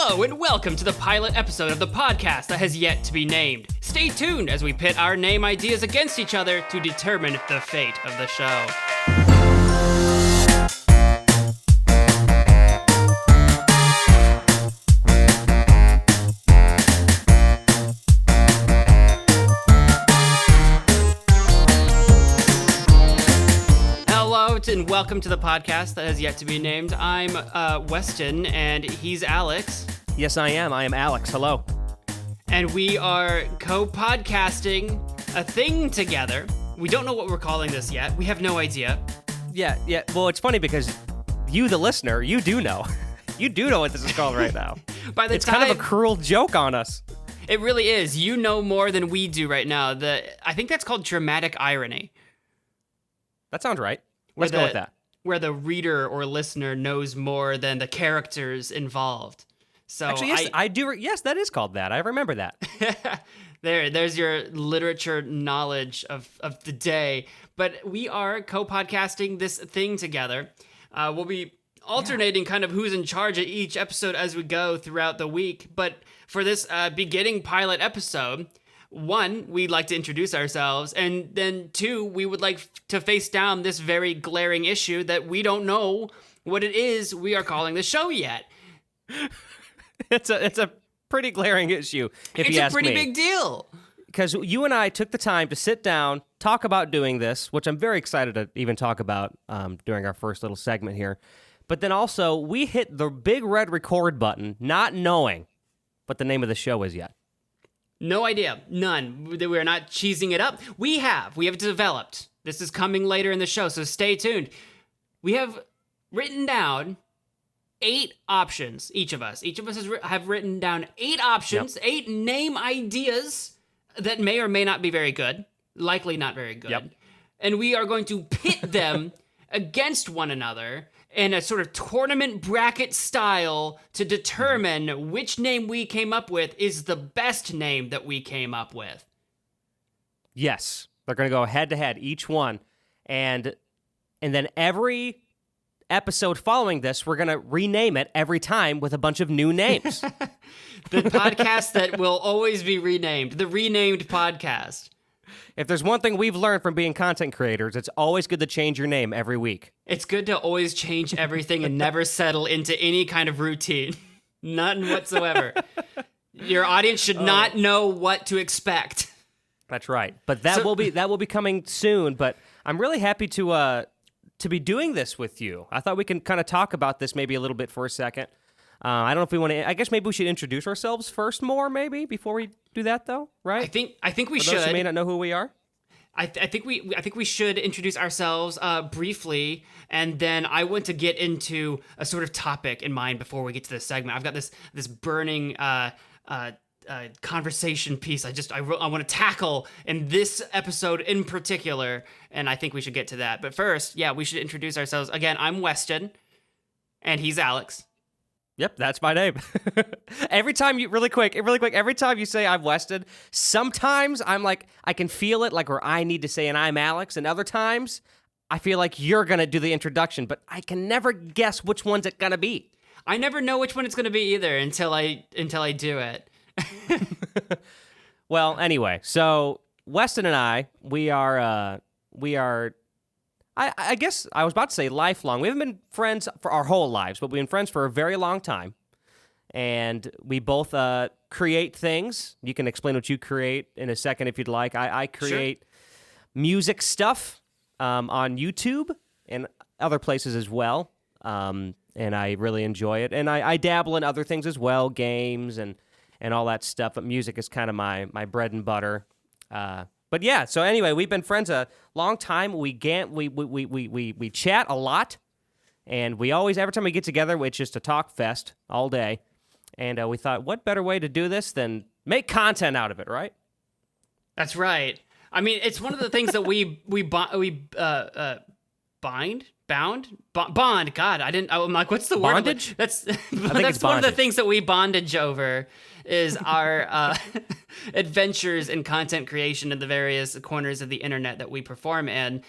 Hello and welcome to the pilot episode of the podcast that has yet to be named. Stay tuned as we pit our name ideas against each other to determine the fate of the show. And welcome to the podcast that has yet to be named. I'm Weston, and he's Alex. Yes, I am. I am Alex. Hello. And we are co-podcasting a thing together. We don't know what we're calling this yet. We have no idea. Yeah. Well, it's funny because you, the listener, you do know. You do know what this is called right now. It's kind of a cruel joke on us. It really is. You know more than we do right now. I think that's called dramatic irony. That sounds right. Let's go with that. Where the reader or listener knows more than the characters involved. So actually, yes, I do. Yes, that is called that. I remember that. There's your literature knowledge of the day. But we are co-podcasting this thing together. We'll be alternating kind of who's in charge of each episode as we go throughout the week. But for this beginning pilot episode, one, we'd like to introduce ourselves, and then two, we would like to face down this very glaring issue that we don't know what it is we are calling the show yet. It's a pretty glaring issue, if you ask me. It's a pretty big deal. Because you and I took the time to sit down, talk about doing this, which I'm very excited to even talk about during our first little segment here. But then also, we hit the big red record button, not knowing what the name of the show is yet. No idea. None. We're not cheesing it up. We have developed. This is coming later in the show, so stay tuned. We have written down 8 options, each of us. Each of us have written down 8 options, 8 name ideas that may or may not be very good, likely not very good. Yep. And we are going to pit them against one another in a sort of tournament bracket style to determine which name we came up with is the best name that we came up with. Yes. They're going to go head-to-head, each one. And then every episode following this, we're going to rename it every time with a bunch of new names. The podcast that will always be renamed. The renamed podcast. If there's one thing we've learned from being content creators, it's always good to change your name every week. It's good to always change everything and never settle into any kind of routine. None whatsoever. Your audience should not know what to expect. That's right. But that will be coming soon. But I'm really happy to be doing this with you. I thought we can kind of talk about this maybe a little bit for a second. I don't know if we want to. I guess maybe we should introduce ourselves first more, maybe before we do that, though. Right? I think we for should. Those who may not know who we are. I think we should introduce ourselves briefly, and then I want to get into a sort of topic in mind before we get to this segment. I've got this burning conversation piece I want to tackle in this episode in particular, and I think we should get to that. But first, we should introduce ourselves. Again, I'm Weston, and he's Alex. Yep, that's my name. Every time every time you say I'm Weston, sometimes I'm like, I can feel it, like where I need to say, and I'm Alex, and other times I feel like you're going to do the introduction, but I can never guess which one's it going to be. I never know which one it's going to be either until I do it. Well, anyway, so Weston and I, we are I guess I was about to say lifelong. We haven't been friends for our whole lives, but we've been friends for a very long time. And we both create things. You can explain what you create in a second if you'd like. I create music stuff on YouTube and other places as well. And I really enjoy it. And I dabble in other things as well, games and all that stuff. But music is kind of my bread and butter. But yeah, so anyway, we've been friends a long time. We chat a lot, and we always, every time we get together, it's just a talk fest all day. And we thought, what better way to do this than make content out of it, right? That's right. I mean, it's one of the things that we bond. God, I'm like, what's the word? Bondage? That's one of the things that we bondage over is our adventures in content creation in the various corners of the internet that we perform in.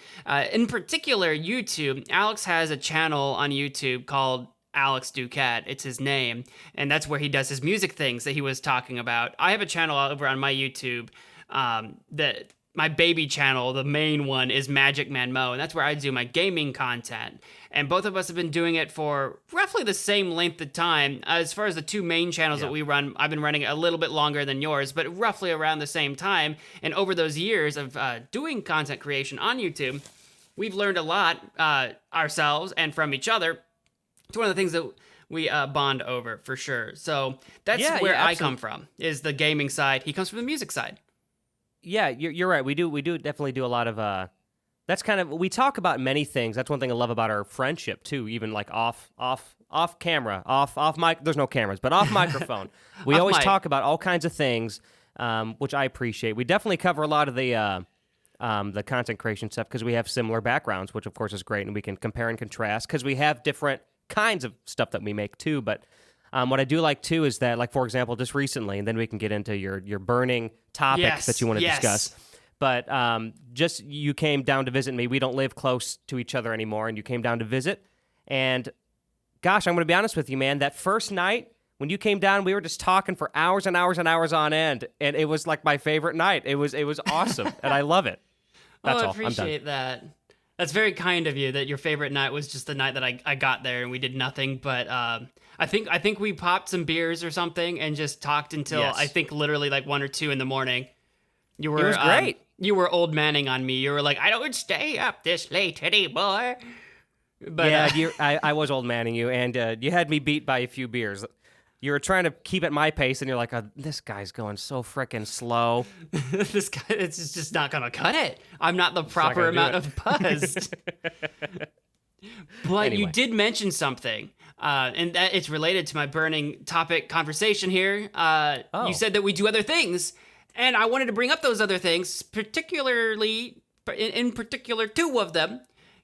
In particular, YouTube. Alex has a channel on YouTube called Alex Duquette. It's his name, and that's where he does his music things that he was talking about. I have a channel over on my YouTube that my baby channel, the main one, is Magic Man Mo, and that's where I do my gaming content. And both of us have been doing it for roughly the same length of time. As far as the two main channels that we run, I've been running it a little bit longer than yours, but roughly around the same time. And over those years of doing content creation on YouTube, we've learned a lot ourselves and from each other. It's one of the things that we bond over, for sure. So that's where I come from, is the gaming side. He comes from the music side. Yeah, you're right. We definitely do a lot of that's kind of, we talk about many things. That's one thing I love about our friendship too, even like off camera, off mic, there's no cameras, but off microphone. We always talk about all kinds of things, which I appreciate. We definitely cover a lot of the content creation stuff because we have similar backgrounds, which of course is great, and we can compare and contrast because we have different kinds of stuff that we make too. But what I do like too is that, like, for example, just recently, and then we can get into your burning topics that you want to discuss. But just you came down to visit me. We don't live close to each other anymore, and you came down to visit. And gosh, I'm going to be honest with you, man. That first night when you came down, we were just talking for hours and hours and hours on end, and it was like my favorite night. It was awesome, and I love it. That's all. I appreciate that. That's very kind of you. That your favorite night was just the night that I got there and we did nothing. But I think we popped some beers or something and just talked until I think literally like 1 or 2 in the morning. It was great. You were old manning on me. You were like, I don't stay up this late anymore. But yeah, I was old manning you, and you had me beat by a few beers. You were trying to keep at my pace, and you're like, this guy's going so freaking slow. This guy, it's just not going to cut it. I'm not the proper amount of buzzed. But anyway. You did mention something, and that it's related to my burning topic conversation here. You said that we do other things, and I wanted to bring up those other things, particularly, in particular, 2 of them.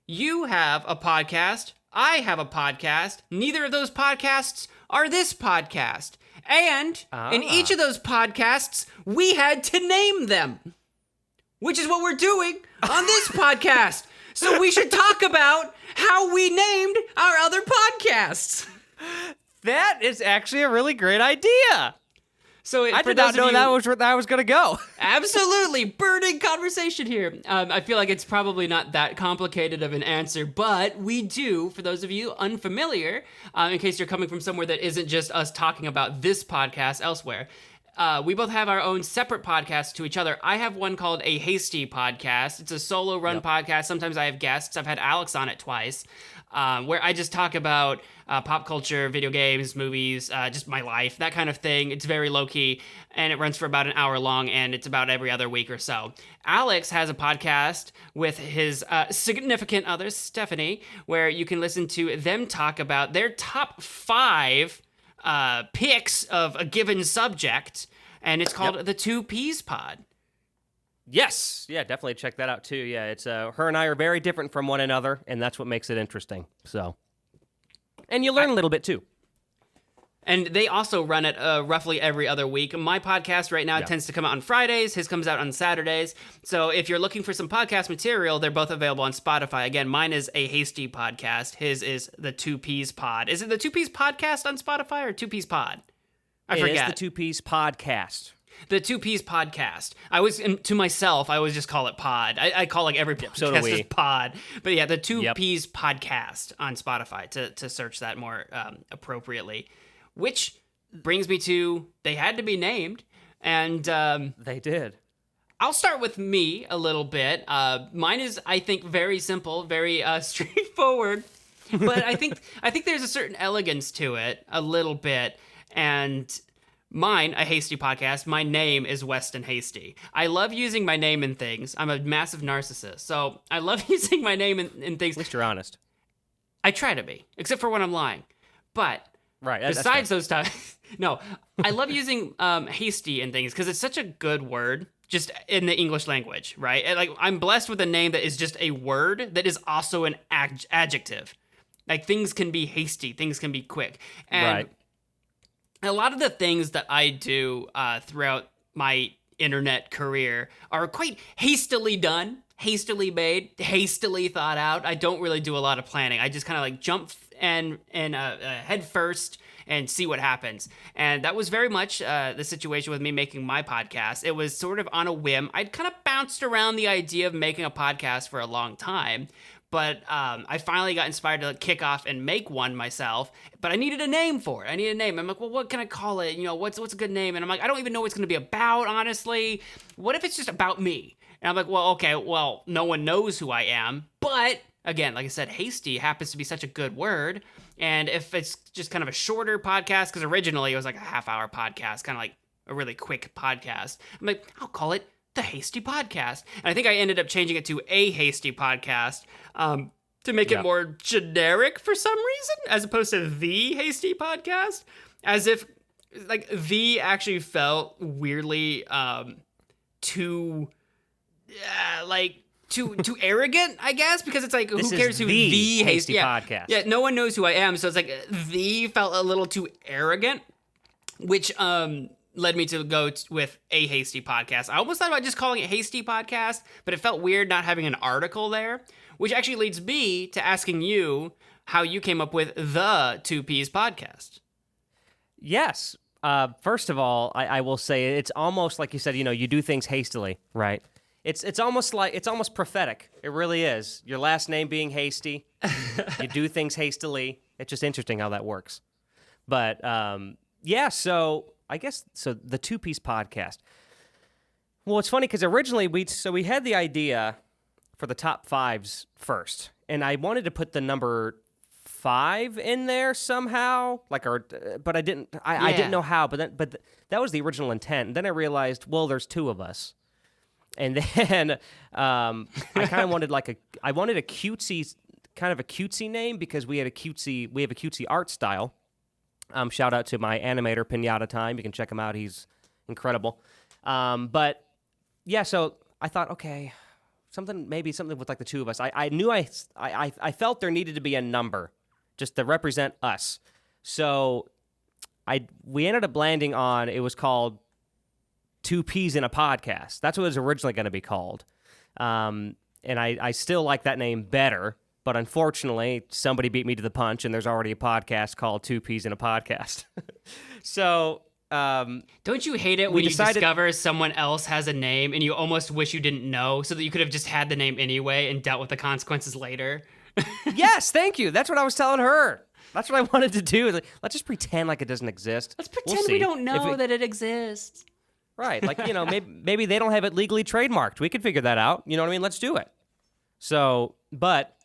You have a podcast. I have a podcast. Neither of those podcasts are this podcast. And in each of those podcasts, we had to name them, which is what we're doing on this podcast. So we should talk about how we named our other podcasts. That is actually a really great idea. So I did not know that was where that was going to go. Absolutely. Burning conversation here. I feel like it's probably not that complicated of an answer, but we do, for those of you unfamiliar, in case you're coming from somewhere that isn't just us talking about this podcast elsewhere, we both have our own separate podcasts to each other. I have one called A Hasty Podcast. It's a solo run podcast. Sometimes I have guests. I've had Alex on it twice, where I just talk about pop culture, video games, movies, just my life, that kind of thing. It's very low-key, and it runs for about an hour long, and it's about every other week or so. Alex has a podcast with his significant other, Stephanie, where you can listen to them talk about their top 5 picks of a given subject, and it's called the 2 Ps Pod. Yes. Yeah, definitely check that out too. Yeah, it's her and I are very different from one another, and that's what makes it interesting. So, and you learn a little bit too. And they also run it roughly every other week. My podcast right now tends to come out on Fridays. His comes out on Saturdays. So if you're looking for some podcast material, they're both available on Spotify. Again, mine is A Hasty Podcast. His is the 2 Ps Pod. Is it the 2 Ps Podcast on Spotify or 2 Ps Pod? I forget. It is the 2 Ps Podcast. The 2 Ps Podcast. To myself, I always just call it Pod. I call like every podcast is Pod. But yeah, the 2 Ps Podcast on Spotify to search that more appropriately. Which brings me to, they had to be named, and they did. I'll start with me a little bit. Mine is, I think, very simple, very straightforward, but I think there's a certain elegance to it, a little bit, and mine, A Hasty Podcast, my name is Weston Hasty. I love using my name in things. I'm a massive narcissist, so I love using my name in things. At least you're honest. I try to be, except for when I'm lying, but... Right. Besides those times, no, I love using hasty in things because it's such a good word just in the English language, right? And, like, I'm blessed with a name that is just a word that is also an adjective. Like, things can be hasty, things can be quick. And a lot of the things that I do throughout my internet career are quite hastily done, hastily made, hastily thought out. I don't really do a lot of planning. I just kind of like jump and head first and see what happens. And that was very much the situation with me making my podcast. It was sort of on a whim. I'd kind of bounced around the idea of making a podcast for a long time, but I finally got inspired to kick off and make one myself. But I needed a name for it. I needed a name. I'm like, well, what can I call it? You know, what's a good name? And I'm like, I don't even know what it's going to be about, honestly. What if it's just about me? And I'm like, well, okay, well, no one knows who I am. But again, like I said, hasty happens to be such a good word. And if it's just kind of a shorter podcast, because originally it was like a half-hour podcast, kind of like a really quick podcast, I'm like, I'll call it The Hasty Podcast. And I think I ended up changing it to A Hasty Podcast to make it more generic for some reason, as opposed to The Hasty Podcast, as if like the actually felt weirdly too arrogant, I guess, because it's like, This who cares who the the Hasty Podcast. Yeah, no one knows who I am, so it's like the felt a little too arrogant, which led me to go with A Hasty Podcast. I almost thought about just calling it Hasty Podcast, but it felt weird not having an article there, which actually leads me to asking you how you came up with the Two Ps Podcast. Yes. First of all, I will say it's almost like you said, you do things hastily, right? It's almost prophetic. It really is. Your last name being Hasty, you do things hastily. It's just interesting how that works. But so I guess the Two Ps Podcast. Well, it's funny because originally we had the idea for the top fives first, and I wanted to put the number 5 in there somehow, but I didn't. I didn't know how. But that was the original intent. And then I realized, well, there's 2 of us. And then I kind of wanted I wanted a cutesy name because we have a cutesy art style. Shout out to my animator Pinata Time. You can check him out. He's incredible. But yeah, so I thought, okay, something with like the 2 of us. I knew I felt there needed to be a number just to represent us. So we ended up landing on, it was called Two Ps in a Podcast. That's what it was originally going to be called. And I still like that name better, but unfortunately, somebody beat me to the punch, and there's already a podcast called Two Ps in a Podcast. So, don't you hate it when you discover someone else has a name and you almost wish you didn't know so that you could have just had the name anyway and dealt with the consequences later? Yes, thank you. That's what I was telling her. That's what I wanted to do. Let's just pretend like it doesn't exist. Let's pretend we don't know that it exists. Right, maybe they don't have it legally trademarked. We could figure that out. You know what I mean? Let's do it. So, but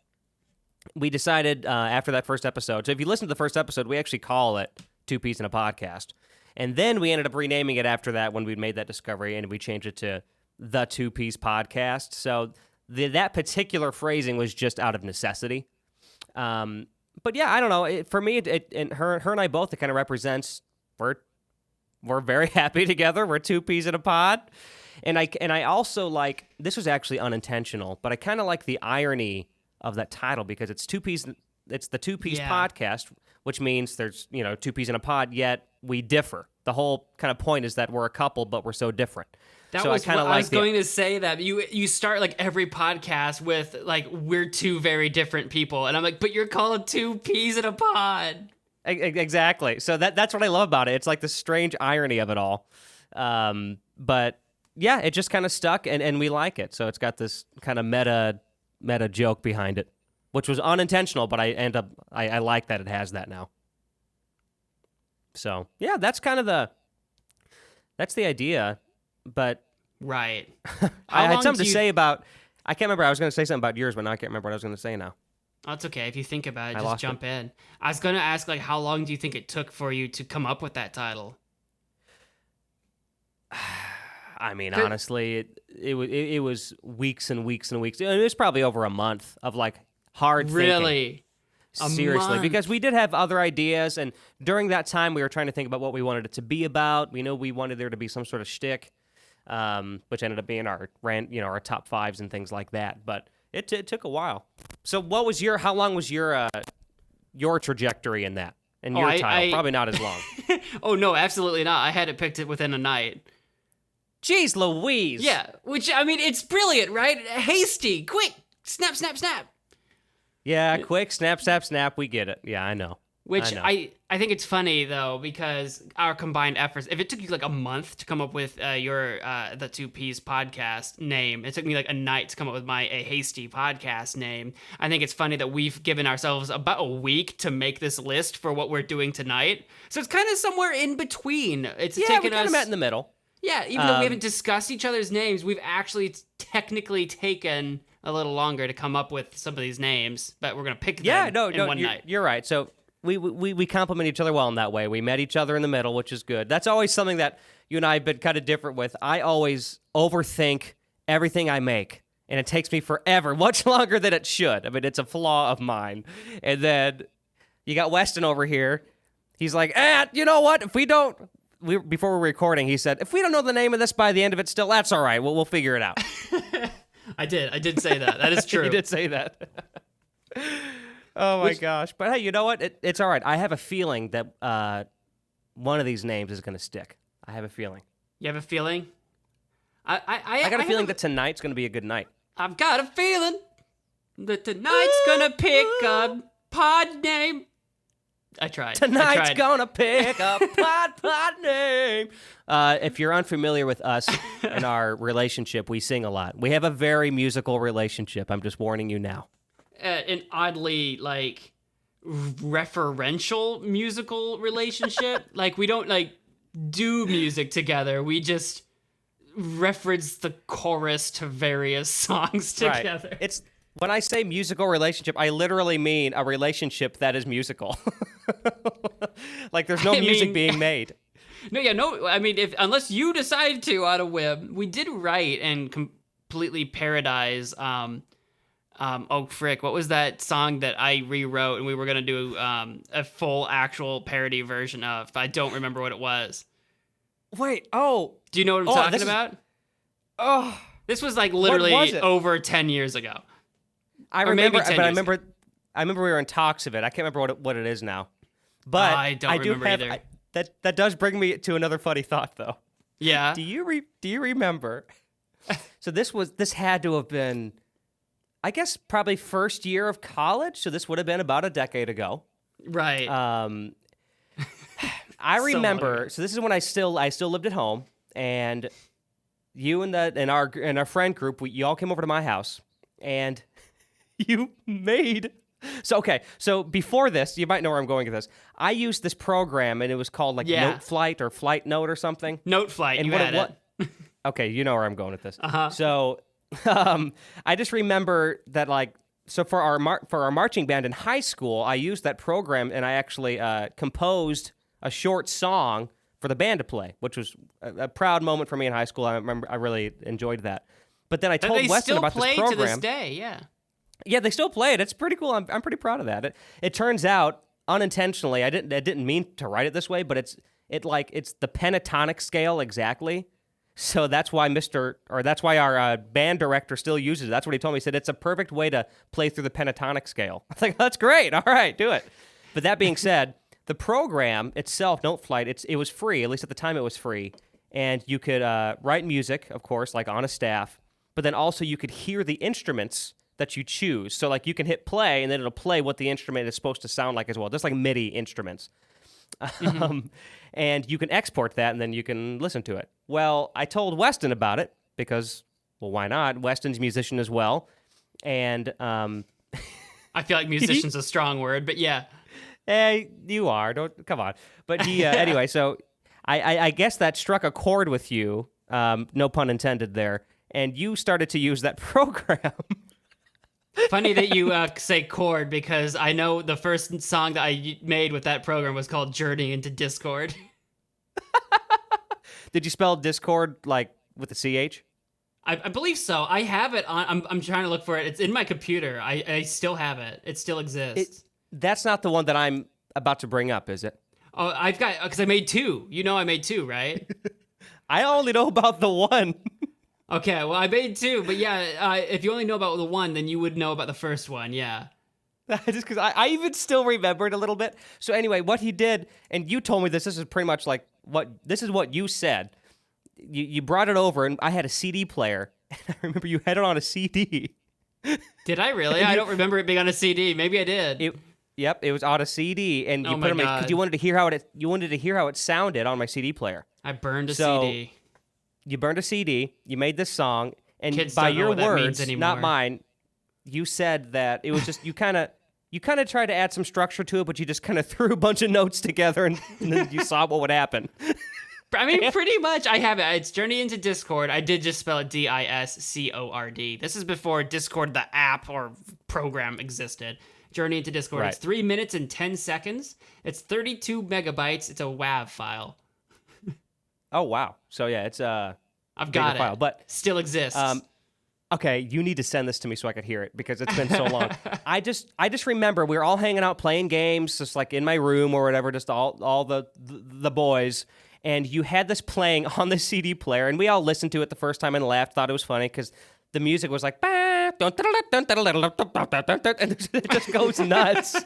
we decided after that first episode. So if you listen to the first episode, we actually call it Two Ps in a Podcast. And then we ended up renaming it after that when we made that discovery, and we changed it to The Two Ps Podcast. So that particular phrasing was just out of necessity. But yeah, I don't know. For me, and her and I both, it kind of represents we're very happy together. We're 2 Ps in a pod. And I also like, this was actually unintentional, but I kind of like the irony of that title because it's 2 Ps, it's the 2 Ps Podcast, which means there's, 2 Ps in a pod, yet we differ. The whole kind of point is that we're a couple, but we're so different. I was going to say that you start like every podcast with like, we're 2 very different people. And I'm like, but you're called 2 Ps in a pod. Exactly. So that's what I love about it. It's like the strange irony of it all. But yeah, it just kind of stuck and we like it. So it's got this kind of meta joke behind it, which was unintentional, but I like that it has that now. So yeah, that's the idea. But right. I had something to say about, I can't remember. I was going to say something about yours, but now I can't remember what I was going to say now. Oh, it's okay. If you think about it, just jump in. I was going to ask, like, how long do you think it took for you to come up with that title? I mean, honestly, it was weeks and weeks and weeks. It was probably over a month of, like, hard thinking. Really? Seriously, because we did have other ideas, and during that time, we were trying to think about what we wanted it to be about. We know we wanted there to be some sort of shtick, which ended up being our top 5s and things like that. But it took a while. So how long was your trajectory in that? And your title? Probably not as long. Oh, no, absolutely not. I had it picked it within a night. Jeez Louise. Yeah, which, I mean, it's brilliant, right? Hasty, quick, snap, snap, snap. Yeah, quick, snap, snap, snap. We get it. Yeah, I know. Which I I think it's funny, though, because our combined efforts, if it took you like a month to come up with your The Two Ps podcast name, it took me like a night to come up with a hasty podcast name. I think it's funny that we've given ourselves about a week to make this list for what we're doing tonight. So it's kind of somewhere in between. It's we taken kind us... of met in the middle. Yeah, even though we haven't discussed each other's names, we've actually technically taken a little longer to come up with some of these names, but we're going to pick them in one night. You're right. So we complement each other well in that way. We met each other in the middle, which is good. That's always something that you and I have been kind of different with. I always overthink everything I make, and it takes me forever, much longer than it should. I mean, it's a flaw of mine. And then you got Weston over here. He's like, you know what? If we don't... before we're recording, he said, if we don't know the name of this by the end of it still, that's all right. We'll figure it out. I did say that. That is true. You did say that. Oh, my gosh. But hey, you know what? It's all right. I have a feeling that one of these names is going to stick. I have a feeling. You have a feeling? I got a feeling that tonight's going to be a good night. I've got a feeling that tonight's going to pick a pod name. I tried. Tonight's gonna pick a pod name. If you're unfamiliar with us and our relationship, we sing a lot. We have a very musical relationship. I'm just warning you now. An oddly, like, referential musical relationship. Like, we don't, like, do music together. We just reference the chorus to various songs together. Right. When I say musical relationship, I literally mean a relationship that is musical. Like there's no music being made. No. I mean, unless you decide to out of whim, we did write and completely parodize. What was that song that I rewrote and we were gonna do a full actual parody version of? I don't remember what it was. Wait. Oh. Do you know what I'm talking about? This was like literally over 10 years ago. I remember, but I remember we were in talks of it. I can't remember what it is now. But I don't remember either. That does bring me to another funny thought, though. Yeah. Do you remember? So this had to have been, I guess, probably first year of college. So this would have been about a decade ago. Right. I remember. So this is when I still lived at home, and you and our friend group, you all came over to my house, and you made. So before this, you might know where I'm going with this. I used this program, and it was called Note Flight or Flight Note or something. Note Flight, and you had it. Okay, you know where I'm going with this. Uh-huh. So I just remember that, so for our marching band in high school, I used that program, and I actually composed a short song for the band to play, which was a proud moment for me in high school. I remember I really enjoyed that. But then I told Weston about this program. They still play to this day, yeah. Yeah, they still play it. It's pretty cool. I'm pretty proud of that. It turns out unintentionally, I didn't mean to write it this way, but it's the pentatonic scale exactly. So that's why our band director still uses it. That's what he told me. He said it's a perfect way to play through the pentatonic scale. I was like, that's great. All right, do it. But that being said, the program itself, Note Flight, it was free. At least at the time, it was free, and you could write music, of course, on a staff. But then also you could hear the instruments that you choose. So you can hit play, and then it'll play what the instrument is supposed to sound like as well, just like MIDI instruments. Mm-hmm. And you can export that, and then you can listen to it. Well, I told Weston about it because, well, why not? Weston's a musician as well. And I feel like musician's a strong word, but yeah. Hey, you are. Don't come on. But he anyway. So I guess that struck a chord with you. No pun intended there. And you started to use that program. Funny that you say chord, because I know the first song that I made with that program was called Journey into Discord. Did you spell Discord with a CH? I believe so. I have it on. I'm trying to look for it. It's in my computer. I still have it. It still exists. That's not the one that I'm about to bring up, is it? Oh, I've got, because I made two. You know I made two, right? I only know about the one. Okay, well, I made two, but yeah, if you only know about the one, then you would know about the first one, yeah. Just because I even still remembered a little bit. So anyway, what he did, and you told me this is pretty much what you said. you brought it over, and I had a CD player, and I remember you had it on a CD. Did I really? I don't remember it being on a CD. Maybe I did. Yep, it was on a CD, and you Oh put my it God. because you wanted to hear how it sounded on my CD player. I burned a So, CD. You burned a CD. You made this song, and Kids by don't know your what that means words, anymore. not mine, you said that it was just you kind of tried to add some structure to it, but you just kind of threw a bunch of notes together, and then you saw what would happen. I mean, pretty much. I have it. It's Journey into Discord. I did just spell it Discord. This is before Discord, the app or program, existed. Journey into Discord. Right. It's 3 minutes and 10 seconds. It's 32 megabytes. It's a WAV file. Oh wow! So yeah, it's I've got it. file, but still exists. okay, you need to send this to me so I could hear it because it's been so long. I just remember we were all hanging out playing games, just like in my room or whatever, just all the boys. And you had this playing on the CD player, and we all listened to it the first time and laughed, thought it was funny because the music was like, and it just goes nuts.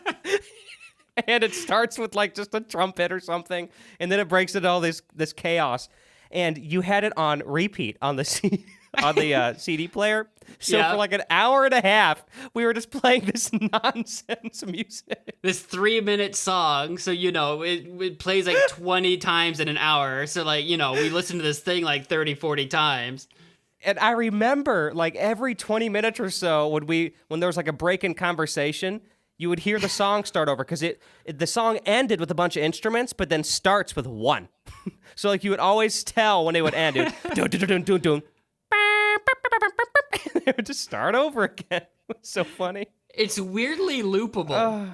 And it starts with like just a trumpet or something, and then it breaks into all this chaos. And you had it on repeat on the CD player. So Yeah. for like an hour and a half, we were just playing this nonsense music. This 3 minute song, so it plays like 20 times in an hour. So like, we listen to this thing like 30, 40 times. And I remember like every 20 minutes or so when there was like a break in conversation, you would hear the song start over because the song ended with a bunch of instruments, but then starts with one. So like you would always tell when they would end. It they would just start over again. It was so funny. It's weirdly loopable.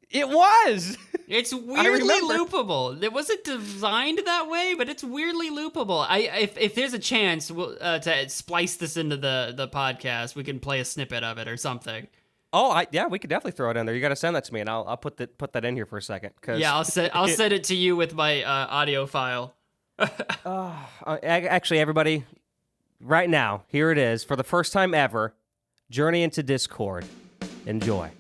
It was. It's weirdly loopable. It wasn't designed that way, but it's weirdly loopable. If there's a chance to splice this into the podcast, we can play a snippet of it or something. Oh, yeah, we could definitely throw it in there. You got to send that to me, and I'll put that in here for a second. Yeah, I'll send it to you with my audio file. Actually, everybody, right now, here it is for the first time ever. Journey into Discord. Enjoy.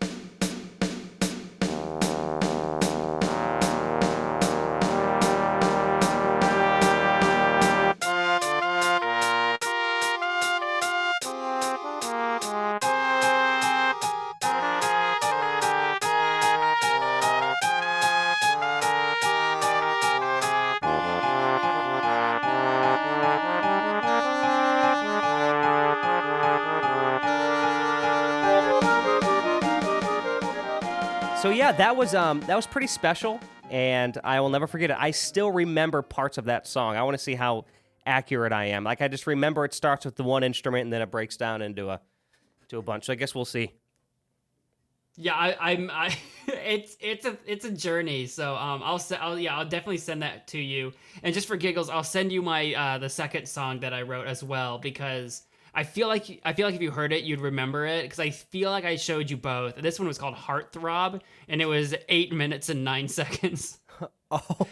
So yeah, that was pretty special, and I will never forget it. I still remember parts of that song. I want to see how accurate I am. Like I just remember it starts with the one instrument and then it breaks down into a bunch. So I guess we'll see. Yeah, it's a journey. So I'll definitely send that to you. And just for giggles, I'll send you my the second song that I wrote as well because I feel like if you heard it, you'd remember it because I feel like I showed you both. This one was called Heartthrob, and it was 8 minutes and 9 seconds. Oh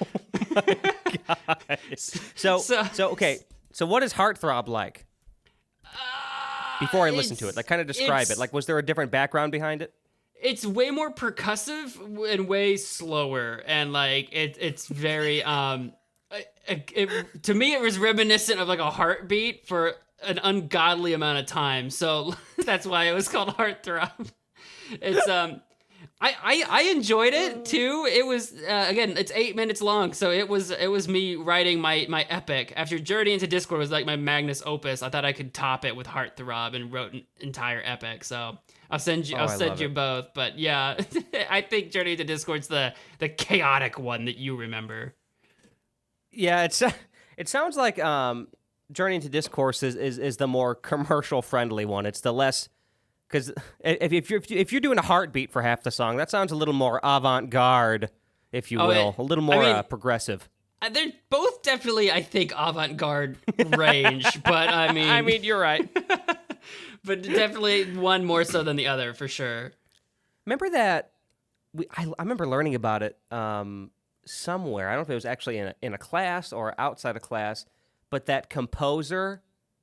my god! So okay. So what is Heartthrob like? Before I listen to it, like kind of describe it. Like, was there a different background behind it? It's way more percussive and way slower, and like it's very to me it was reminiscent of like a heartbeat for an ungodly amount of time, so that's why it was called Heartthrob. It's I enjoyed it too. It was again, it's 8 minutes long, so it was me writing my epic. After Journey into Discord was like my magnus opus, I thought I could top it with Heartthrob and wrote an entire epic. So I'll send you both. But yeah, I think Journey into Discord's the chaotic one that you remember. Yeah, it sounds like Journey into Discourse is the more commercial friendly one. It's the less, because if you're doing a heartbeat for half the song, that sounds a little more avant garde, if you will, a little more progressive. They're both definitely, I think, avant garde range, but I mean, you're right. But definitely one more so than the other for sure. Remember that? I remember learning about it somewhere. I don't know if it was actually in a class or outside of class. But that composer,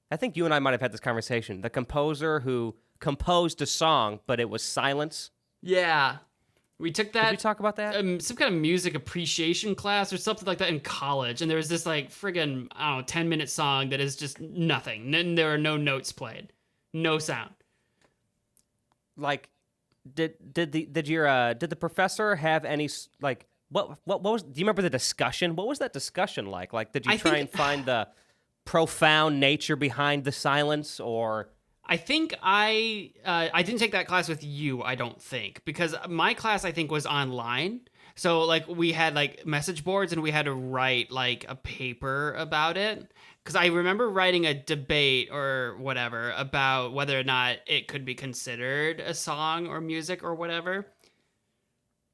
I think you and I might have had this conversation. The composer who composed a song, but it was silence. Yeah. We took Did that. we talk about that? Some kind of music appreciation class or something like that in college, and there was this like friggin' I don't know 10-minute song that is just nothing. And there are no notes played, no sound. Like, did the professor have any like what was? Do you remember the discussion? What was that discussion like? Like, did you try and find the profound nature behind the silence, or? I think I didn't take that class with you, I don't think, because my class I think was online. So like we had like message boards and we had to write like a paper about it. Because I remember writing a debate or whatever about whether or not it could be considered a song or music or whatever.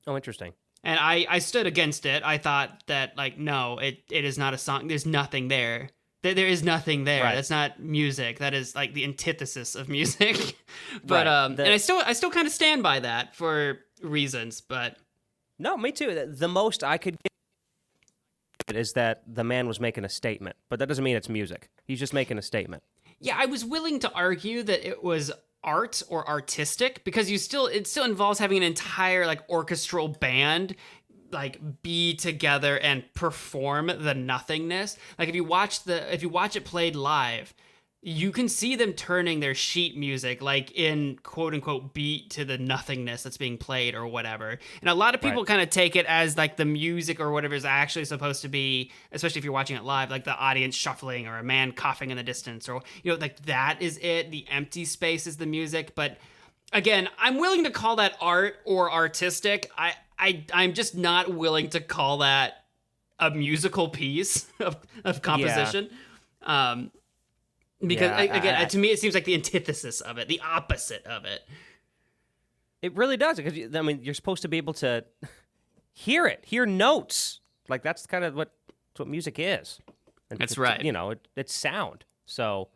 Oh, interesting. And I stood against it. I thought that like no, it is not a song. There's nothing there. There is nothing there. Right. That's not music. That is like the antithesis of music. But Right. and I still kind of stand by that for reasons. But No, me too. The most I could get is that the man was making a statement, but that doesn't mean it's music. He's just making a statement. yeah, I was willing to argue that it was art or artistic because it still involves having an entire like orchestral band like be together and perform the nothingness. Like if you watch it played live, you can see them turning their sheet music like in quote unquote beat to the nothingness that's being played or whatever. And a lot of people kind of take it as like the music or whatever is actually supposed to be, especially if you're watching it live, like the audience shuffling or a man coughing in the distance or, like that is it. The empty space is the music. But again, I'm willing to call that art or artistic. I'm just not willing to call that a musical piece of composition. Yeah. Because again, to me, it seems like the antithesis of it, the opposite of it. It really does, because I mean, you're supposed to be able to hear notes. Like that's kind of what music is. And that's right. It's sound. So,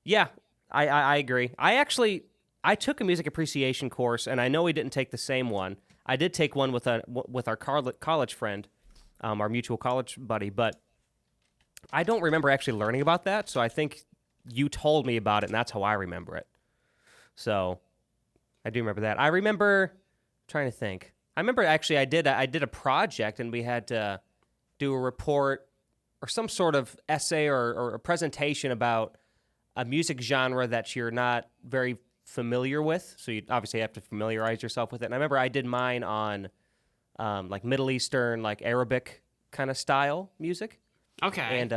yeah, I agree. I took a music appreciation course, and I know we didn't take the same one. I did take one with our college friend, our mutual college buddy, but I don't remember actually learning about that. So I think you told me about it, and that's how I remember it. So I do remember that. I remember trying to think. I remember actually I did a project, and we had to do a report or some sort of essay or a presentation about a music genre that you're not very familiar with, so you obviously have to familiarize yourself with it. And I remember I did mine on like Middle Eastern, like Arabic kind of style music. Okay. And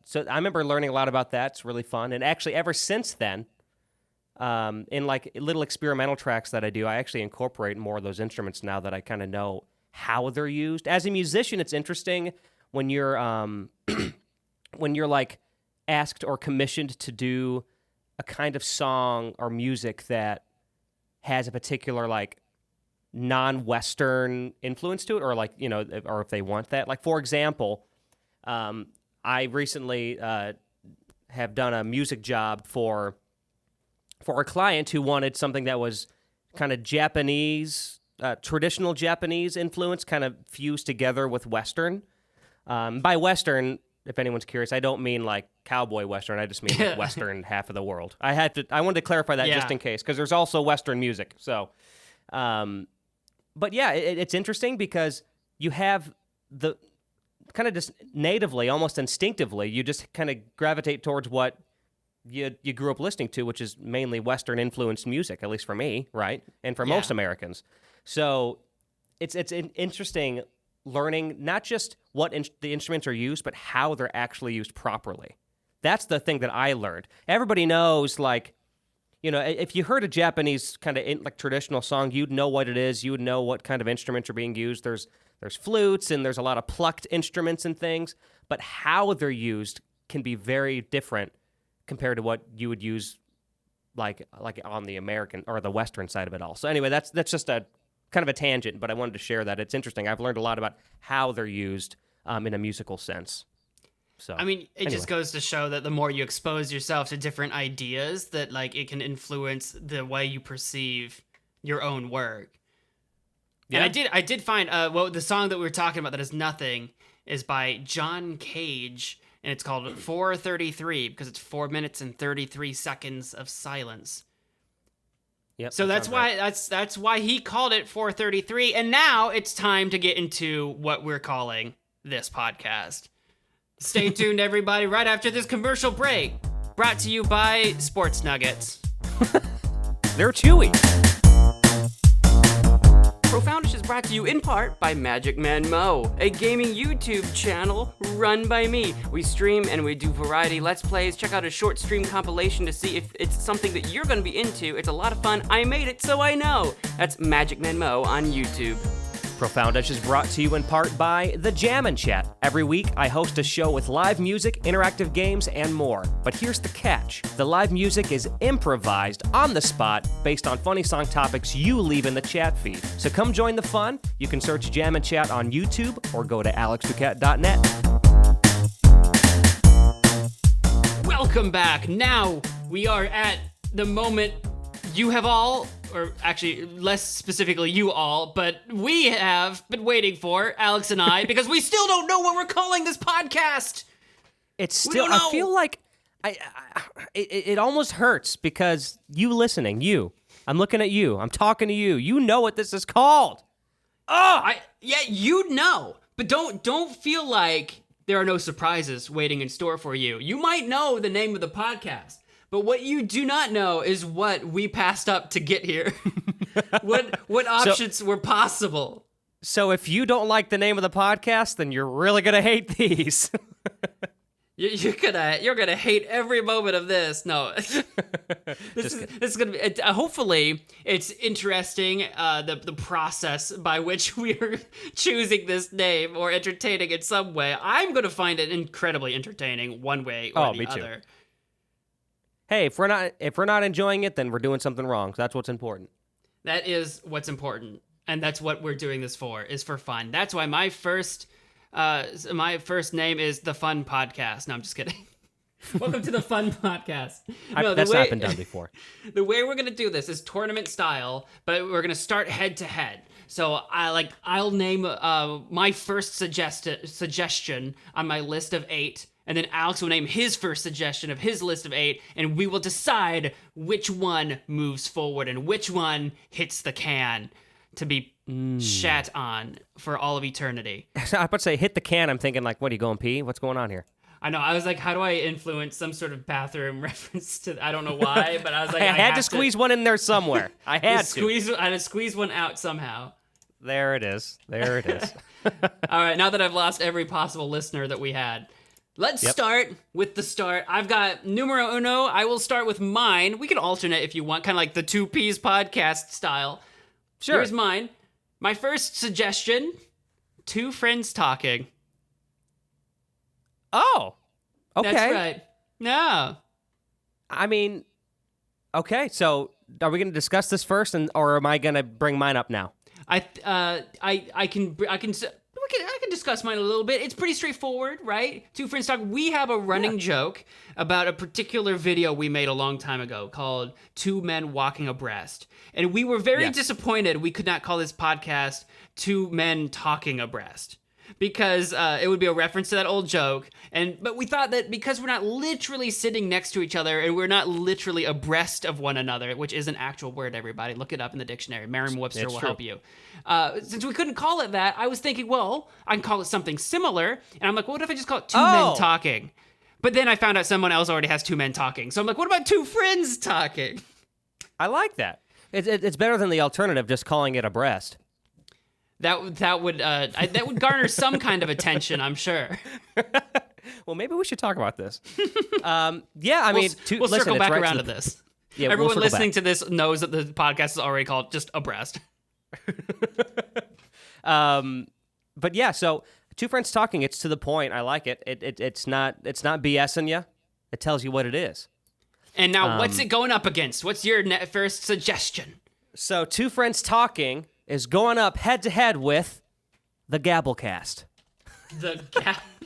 so I remember learning a lot about that. It's really fun. And actually, ever since then, in like little experimental tracks that I do, I actually incorporate more of those instruments now that I kind of know how they're used. As a musician, it's interesting when you're when you're like asked or commissioned to do a kind of song or music that has a particular like non-Western influence to it, or like, or if they want that. Like, for example, I recently have done a music job for a client who wanted something that was kind of Japanese, traditional Japanese influence, kind of fused together with Western. By Western, if anyone's curious, I don't mean like cowboy Western. I just mean like Western half of the world. I wanted to clarify that just in case, because there's also Western music. So, but yeah, it's interesting because you have the kind of just natively, almost instinctively, you just kind of gravitate towards what you grew up listening to, which is mainly Western influenced music, at least for me, right? And for most Americans. So it's interesting learning not just what the instruments are used, but how they're actually used properly. That's the thing that I learned. Everybody knows, like, if you heard a Japanese kind of like traditional song, you'd know what it is. You would know what kind of instruments are being used. There's flutes and there's a lot of plucked instruments and things, but how they're used can be very different compared to what you would use like on the American or the Western side of it all. So anyway, that's just a kind of a tangent, but I wanted to share that. It's interesting. I've learned a lot about how they're used in a musical sense. So I mean, it just goes to show that the more you expose yourself to different ideas, that like it can influence the way you perceive your own work. Yeah. And I did find the song that we were talking about that is nothing is by John Cage, and it's called 4:33 because it's 4 minutes and 33 seconds of silence. Yep. So that's why that's why he called it 433. And now it's time to get into what we're calling this podcast. Stay tuned, everybody, right after this commercial break. Brought to you by Sports Nuggets. They're chewy. Profoundish is brought to you in part by Magic Man Mo, a gaming YouTube channel run by me. We stream and we do variety Let's Plays. Check out a short stream compilation to see if it's something that you're going to be into. It's a lot of fun. I made it, so I know. That's Magic Man Mo on YouTube. Profoundish is brought to you in part by The Jammin' Chat. Every week, I host a show with live music, interactive games, and more. But here's the catch. The live music is improvised on the spot based on funny song topics you leave in the chat feed. So come join the fun. You can search Jammin' Chat on YouTube or go to alexduquette.net. Welcome back. Now we are at the moment you have all, or actually less specifically you all, but we have been waiting for, Alex and I, because we still don't know what we're calling this podcast. It's still, I feel like it almost hurts because you listening, I'm looking at you, I'm talking to you, you know what this is called. Yeah, you know, but don't feel like there are no surprises waiting in store for you. You might know the name of the podcast, but what you do not know is what we passed up to get here. what options were possible. So if you don't like the name of the podcast, then you're really gonna hate these. You're gonna hate every moment of this. No, this is gonna be. Hopefully, it's interesting. The process by which we are choosing this name or entertaining in some way. I'm gonna find it incredibly entertaining, one way or the other. Too. Hey, if we're not enjoying it, then we're doing something wrong. So that's what's important. That is what's important, and that's what we're doing this for. Is for fun. That's why my first name is The Fun Podcast. No, I'm just kidding. Welcome to The Fun Podcast. No, that's not been done before. The way we're gonna do this is tournament style, but we're gonna start head to head. So I'll name my first suggestion on my list of 8. And then Alex will name his first suggestion of his list of 8, and we will decide which one moves forward and which one hits the can to be shat on for all of eternity. I was about to say, hit the can. I'm thinking, like, what, are you going pee? What's going on here? I know. I was like, how do I influence some sort of bathroom reference to, I don't know why, but I was like, I had to squeeze one in there somewhere. I had to squeeze one out somehow. There it is. All right, now that I've lost every possible listener that we had, let's start with the start. I've got numero uno. I will start with mine. We can alternate if you want, kind of like the 2 Ps podcast style. Sure. Here's mine. My first suggestion, 2 friends talking. Oh, okay. That's right. No. I mean, okay, so are we going to discuss this first, or am I going to bring mine up now? I can discuss mine a little bit. It's pretty straightforward, right? 2 friends talk. We have a running joke about a particular video we made a long time ago called 2 Men Walking Abreast. And we were very disappointed we could not call this podcast 2 Men Talking Abreast, because it would be a reference to that old joke. But we thought that because we're not literally sitting next to each other and we're not literally abreast of one another, which is an actual word, everybody, look it up in the dictionary. Merriam-Webster will help you. Since we couldn't call it that, I was thinking, well, I can call it something similar. And I'm like, what if I just call it 2 men talking? But then I found out someone else already has 2 men talking. So I'm like, what about 2 friends talking? I like that. It's better than the alternative, just calling it abreast. That would garner some kind of attention, I'm sure. Well, maybe we should talk about this. I mean, we'll circle back around to this. Yeah, everyone listening to this knows that the podcast is already called just Abreast. But yeah, so 2 friends talking. It's to the point. I like it. It's not BSing you. It tells you what it is. And now, what's it going up against? What's your first suggestion? So 2 friends talking is going up head to head with the Gabblecast. The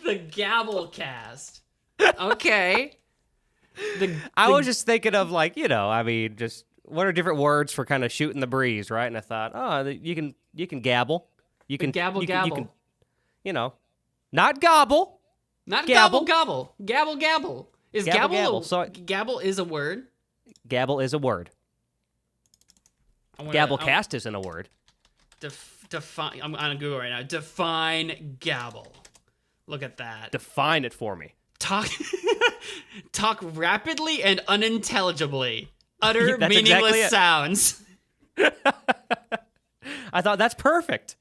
Gabblecast. Okay. I was just thinking of, like, just what are different words for kind of shooting the breeze, right? And I thought, you can gabble. You can gabble. Not gobble. Not gabble. Gabble. Is gabble. Gabble is a word. Gabble is a word. Gabblecast isn't a word. Define. I'm on Google right now. Define gabble. Look at that. Define it for me. Talk rapidly and unintelligibly. Utter That's meaningless exactly it. sounds. I thought that's perfect.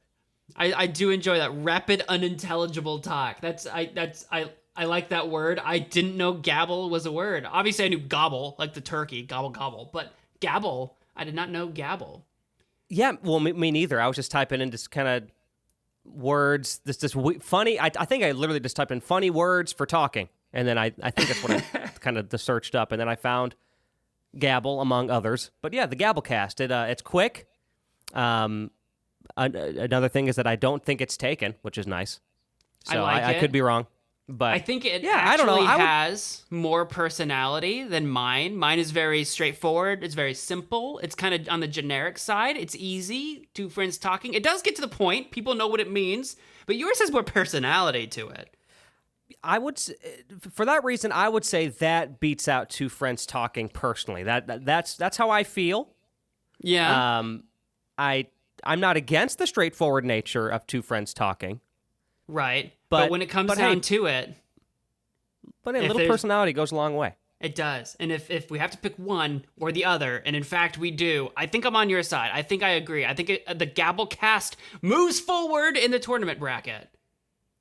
I do enjoy that rapid, unintelligible talk. I like that word. I didn't know gabble was a word. Obviously, I knew gobble, like the turkey, gobble gobble. But gabble, I did not know gabble. Yeah, well, me neither. I was just typing in just kind of words, funny. I think I literally just typed in funny words for talking, and then I think that's what I kind of searched up, and then I found gabble among others. But yeah, the Gabblecast. It's quick. Another thing is that I don't think it's taken, which is nice. So I could be wrong. But I think it I don't know. has more personality than mine. Mine is very straightforward. It's very simple. It's kind of on the generic side. It's easy. Two friends talking. It does get to the point. People know what it means. But yours has more personality to it. For that reason, I would say that beats out two friends talking personally. That's how I feel. Yeah. I'm not against the straightforward nature of two friends talking. Right. But when it comes down to it. But a little personality goes a long way. It does. And if we have to pick one or the other, and in fact we do, I think I'm on your side. I think I agree. I think the Gabblecast moves forward in the tournament bracket.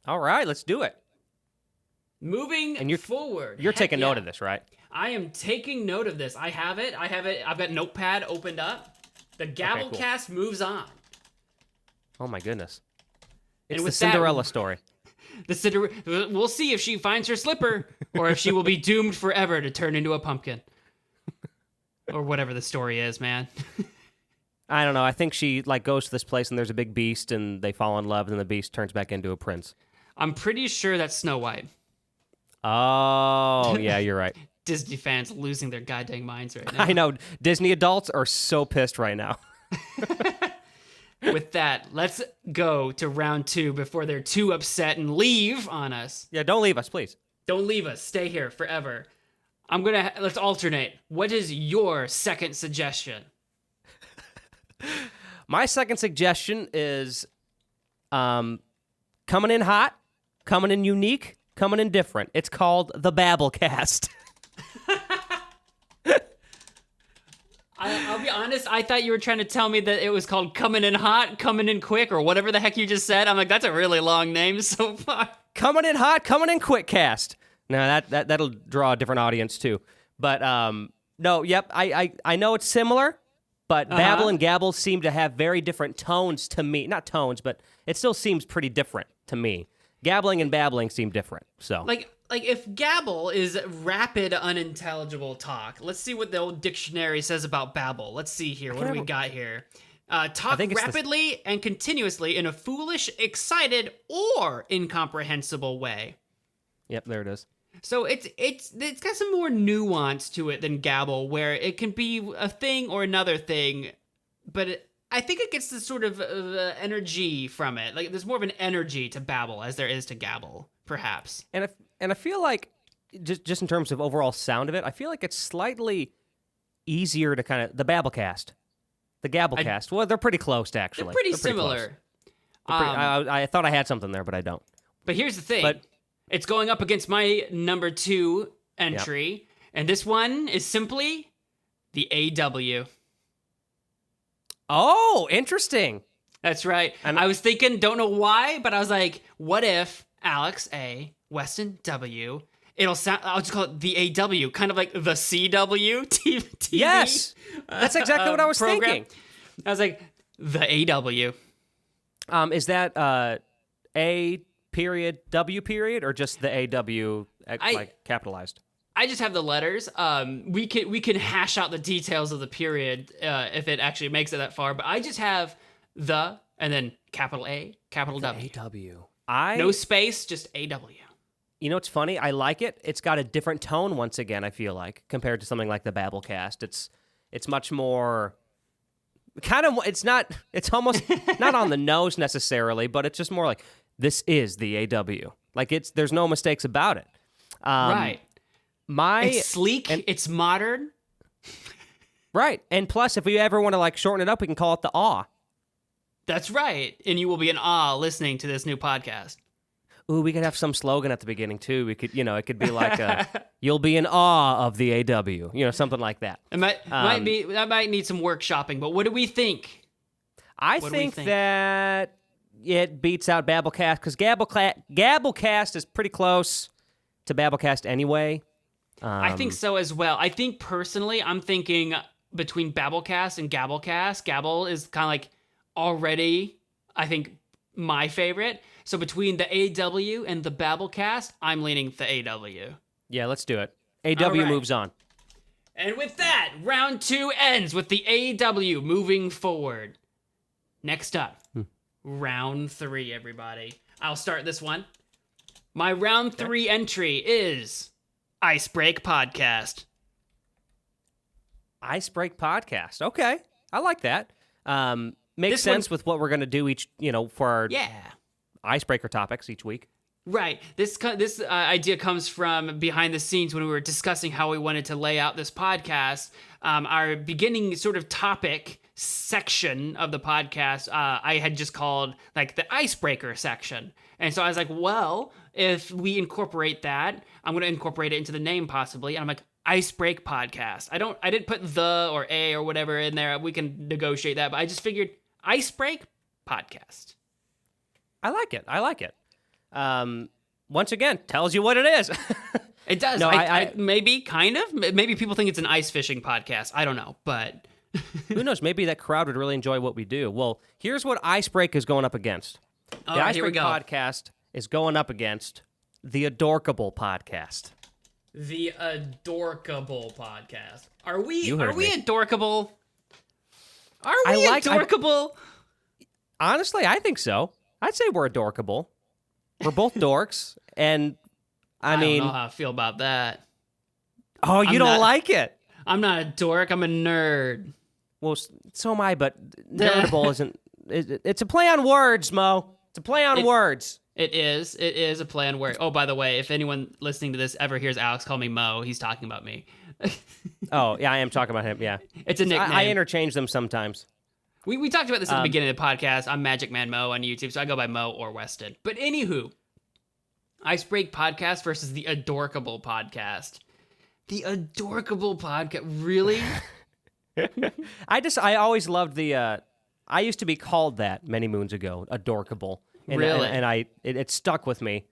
All right, let's do it. Moving forward. You're taking note of this, right? I am taking note of this. I have it. I've got Notepad opened up. The Gabblecast moves on. Oh my goodness. It's the Cinderella story. We'll see if she finds her slipper or if she will be doomed forever to turn into a pumpkin. Or whatever the story is, man. I don't know. I think she goes to this place and there's a big beast and they fall in love and the beast turns back into a prince. I'm pretty sure that's Snow White. Oh, yeah, you're right. Disney fans losing their goddamn minds right now. I know. Disney adults are so pissed right now. With that, let's go to round 2 before they're too upset and leave on us. Yeah, don't leave us, please. Don't leave us. Stay here forever. Let's alternate. What is your second suggestion? My second suggestion is coming in hot, coming in unique, coming in different. It's called the Babblecast. I'll be honest, I thought you were trying to tell me that it was called Coming in Hot, Coming in Quick, or whatever the heck you just said. I'm like, that's a really long name so far. Coming in hot, coming in quick cast. Now that'll draw a different audience too. But no, yep, I know it's similar, but Babble and Gabble seem to have very different tones to me. Not tones, but it still seems pretty different to me. Gabbling and babbling seem different. So Like if gabble is rapid, unintelligible talk, let's see what the old dictionary says about babble. Let's see here. What do we got here? Talk rapidly and continuously in a foolish, excited, or incomprehensible way. Yep, there it is. So it's got some more nuance to it than gabble, where it can be a thing or another thing, but I think it gets this sort of energy from it. Like there's more of an energy to babble as there is to gabble, perhaps. And I feel like, just in terms of overall sound of it, I feel like it's slightly easier to kind of... The Babblecast. The Gabblecast. Well, they're pretty close, actually. They're pretty similar. I thought I had something there, but I don't. But here's the thing. It's going up against my number 2 entry, and this one is simply the AW. Oh, interesting. That's right. I was thinking, don't know why, but I was like, what if Alex A, Weston W, it'll sound, I'll just call it the AW, kind of like the CW TV. Yes, that's exactly what I was thinking. I was like, the AW. Is that A period, W period, or just the AW capitalized? I just have the letters. We can hash out the details of the period if it actually makes it that far, but I just have the, and then capital A, capital W. AW. No space, just AW. You know what's funny? I like it. It's got a different tone once again, I feel like, compared to something like the Babblecast. It's much more it's almost not on the nose necessarily, but it's just more like, this is the AW. Like there's no mistakes about it. Right. It's sleek, it's modern. Right. And plus, if we ever want to like shorten it up, we can call it the awe. That's right. And you will be in awe listening to this new podcast. Ooh, we could have some slogan at the beginning too. We could, it could be like, "You'll be in awe of the AW," something like that. It that might need some workshopping. But what do we think? I think that it beats out Babblecast because Gabblecast is pretty close to Babblecast anyway. I think so as well. I think personally, I'm thinking between Babblecast and Gabblecast. Gabble is kind of like already, I think, my favorite. So between the AW and the Babblecast, I'm leaning the AW. Yeah, let's do it. AW moves on. And with that, round 2 ends with the AW moving forward. Next up, round 3, everybody. I'll start this one. My round 3 entry is Icebreak Podcast. Icebreak Podcast. Okay. I like that. Makes sense with what we're going to do each, for our icebreaker topics each week. Right. This idea comes from behind the scenes when we were discussing how we wanted to lay out this podcast. Our beginning sort of topic section of the podcast, I had just called like the icebreaker section. And so I was like, well, if we incorporate that, I'm going to incorporate it into the name possibly. And I'm like, Icebreak Podcast. I didn't put the or a or whatever in there. We can negotiate that, but I just figured Icebreak Podcast. I like it. Once again, tells you what it is. It does. No, maybe kind of. Maybe people think it's an ice fishing podcast. I don't know, but who knows? Maybe that crowd would really enjoy what we do. Well, here's what Icebreak is going up against. The Icebreak Podcast is going up against the Adorkable Podcast. The Adorkable Podcast. Are we me. adorkable? Are we adorkable? Honestly, I think so. I'd say we're adorkable. We're both dorks, and I mean, don't know how I feel about that. Oh, you don't like it? I'm not a dork. I'm a nerd. Well, so am I, but nerdable isn't. It's a play on words, Mo. It's a play on words. It is. It is a play on words. Oh, by the way, if anyone listening to this ever hears Alex call me Mo, he's talking about me. Oh, yeah, I am talking about him, yeah. It's a nickname. I interchange them sometimes. We talked about this at the beginning of the podcast. I'm Magic Man Mo on YouTube, so I go by Mo or Weston. But anywho, Icebreak Podcast versus the Adorkable Podcast. The Adorkable Podcast, really? I always loved the. I used to be called that many moons ago, Adorkable. Really? And it stuck with me.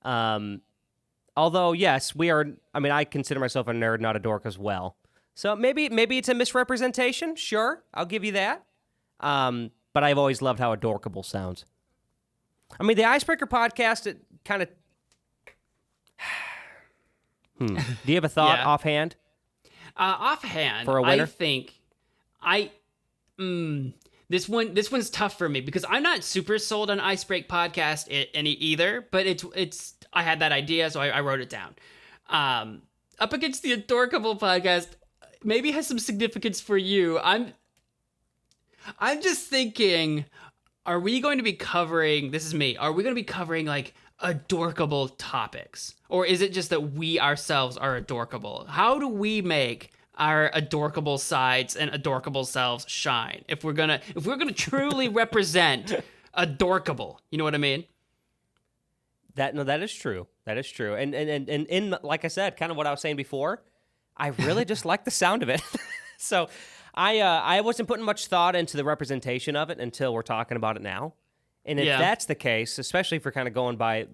Although, yes, we are. I mean, I consider myself a nerd, not a dork as well. So maybe it's a misrepresentation. Sure, I'll give you that. But I've always loved how Adorkable sounds. I mean, the Icebreaker Podcast, it kind of. Do you have a thought offhand? Offhand, for a winner? I think this one's tough for me because I'm not super sold on Icebreak Podcast any either. But it's I had that idea, so I wrote it down. Up against the Adorkable Podcast, maybe has some significance for you. I'm just thinking, are we going to be covering? This is me. Are we going to be covering like adorkable topics, or is it just that we ourselves are adorkable? How do we make our adorkable sides and adorkable selves shine if we're gonna truly represent adorkable? You know what I mean? That is true. That is true. And in like I said, kind of what I was saying before, I really just like the sound of it. So I wasn't putting much thought into the representation of it until we're talking about it now. And if that's the case, especially if we're kind of going by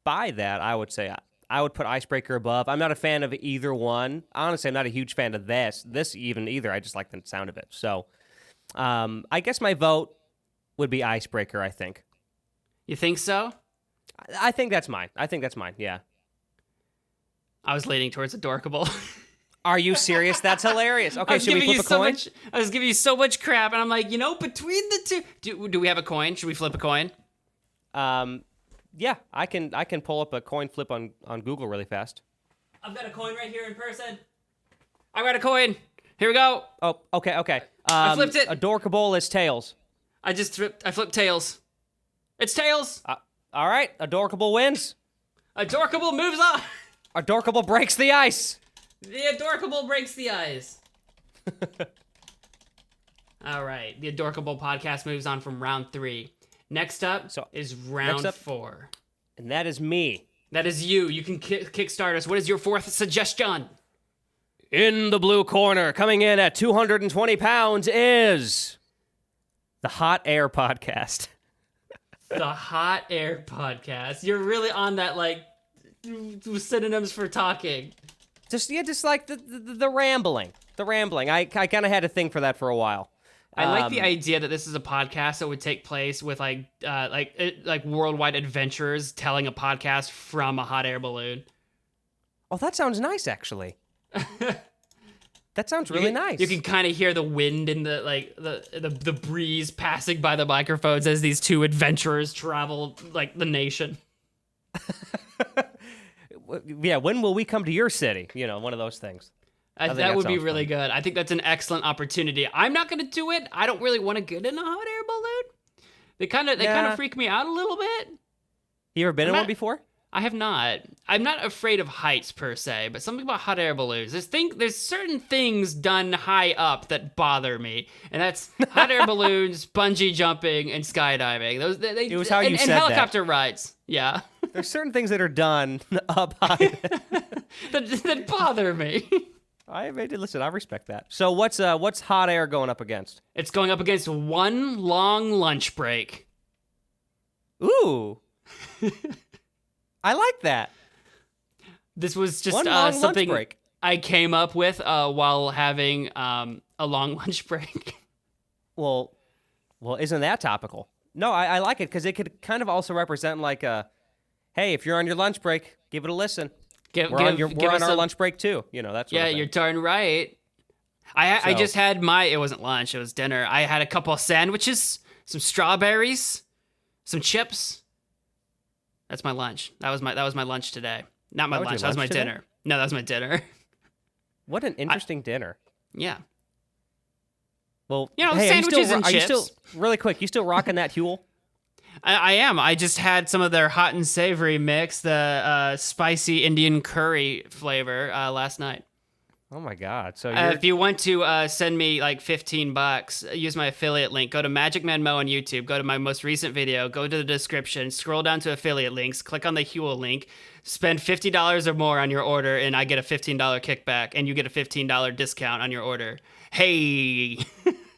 that, I would say I would put Icebreaker above. I'm not a fan of either one. Honestly, I'm not a huge fan of this even either. I just like the sound of it. So I guess my vote would be Icebreaker, I think. You think so? I think that's mine. Yeah. I was leaning towards adorkable. Are you serious? That's hilarious. Okay, should we flip a coin? I was giving you so much crap, and I'm like, between the two, do we have a coin? Should we flip a coin? Yeah, I can pull up a coin flip on Google really fast. I've got a coin right here in person. I got a coin. Here we go. Oh, okay. I flipped it. Adorkable is tails. I flipped tails. It's tails. All right, Adorkable wins. Adorkable moves on. Adorkable breaks the ice. The Adorkable breaks the ice. All right. The Adorkable podcast moves on from round 3. Next up is round 4. And that is me. That is you. You can kickstart us. What is your 4th suggestion? In the blue corner, coming in at 220 pounds, is the Hot Air Podcast. The Hot Air Podcast. You're really on that, like, synonyms for talking. Just like the rambling. The rambling. I kind of had a thing for that for a while. I like the idea that this is a podcast that would take place with like worldwide adventurers telling a podcast from a hot air balloon. Oh, that sounds nice, actually. That sounds really nice. You can kind of hear the wind and the breeze passing by the microphones as these two adventurers travel like the nation. Yeah, when will we come to your city? You know, one of those things. That would be really good. I think that's an excellent opportunity. I'm not going to do it. I don't really want to get in a hot air balloon. They kind of freak me out a little bit. You ever been in one before? I have not. I'm not afraid of heights per se, but something about hot air balloons. There's certain things done high up that bother me, and that's hot air balloons, bungee jumping, and skydiving. It was how you said that. And helicopter rides. Yeah. There's certain things that are done up high that bother me. Listen, I respect that. So what's hot air going up against? It's going up against one long lunch break. Ooh. I like that. This was just something lunch break I came up with while having a long lunch break. Well, isn't that topical? No, I like it because it could kind of also represent like hey, if you're on your lunch break, give it a listen. We're on our lunch break too. You know, that's you're darn right. I just had it wasn't lunch, it was dinner. I had a couple of sandwiches, some strawberries, some chips. That's my lunch. That was my lunch today. Not my lunch. That was my dinner. No, that was my dinner. What an interesting dinner. Yeah. Well, hey, sandwiches and chips. Are you still really quick? You still rocking that Huel? I am. I just had some of their hot and savory mix, the spicy Indian curry flavor last night. Oh my God! So if you want to send me like $15, use my affiliate link. Go to Magic Man Mo on YouTube. Go to my most recent video. Go to the description. Scroll down to affiliate links. Click on the Huel link. Spend $50 or more on your order, and I get a $15 kickback, and you get a $15 discount on your order. Hey,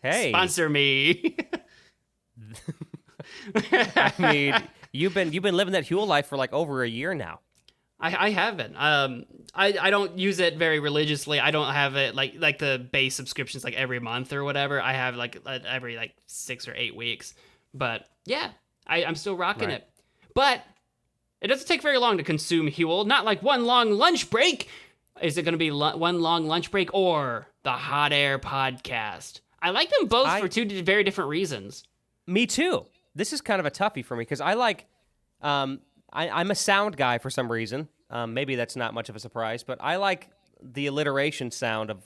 sponsor me. I mean, you've been living that Huel life for like over a year now. I haven't. I don't use it very religiously. I don't have it like the base subscriptions like every month or whatever. I have like every like 6 or 8 weeks. But yeah, I'm still rocking it. But it doesn't take very long to consume Huel. Not like one long lunch break. Is it going to be one long lunch break or the Hot Air Podcast? I like them both for two very different reasons. Me too. This is kind of a toughie for me because I like, I'm a sound guy for some reason. Maybe that's not much of a surprise, but I like the alliteration sound of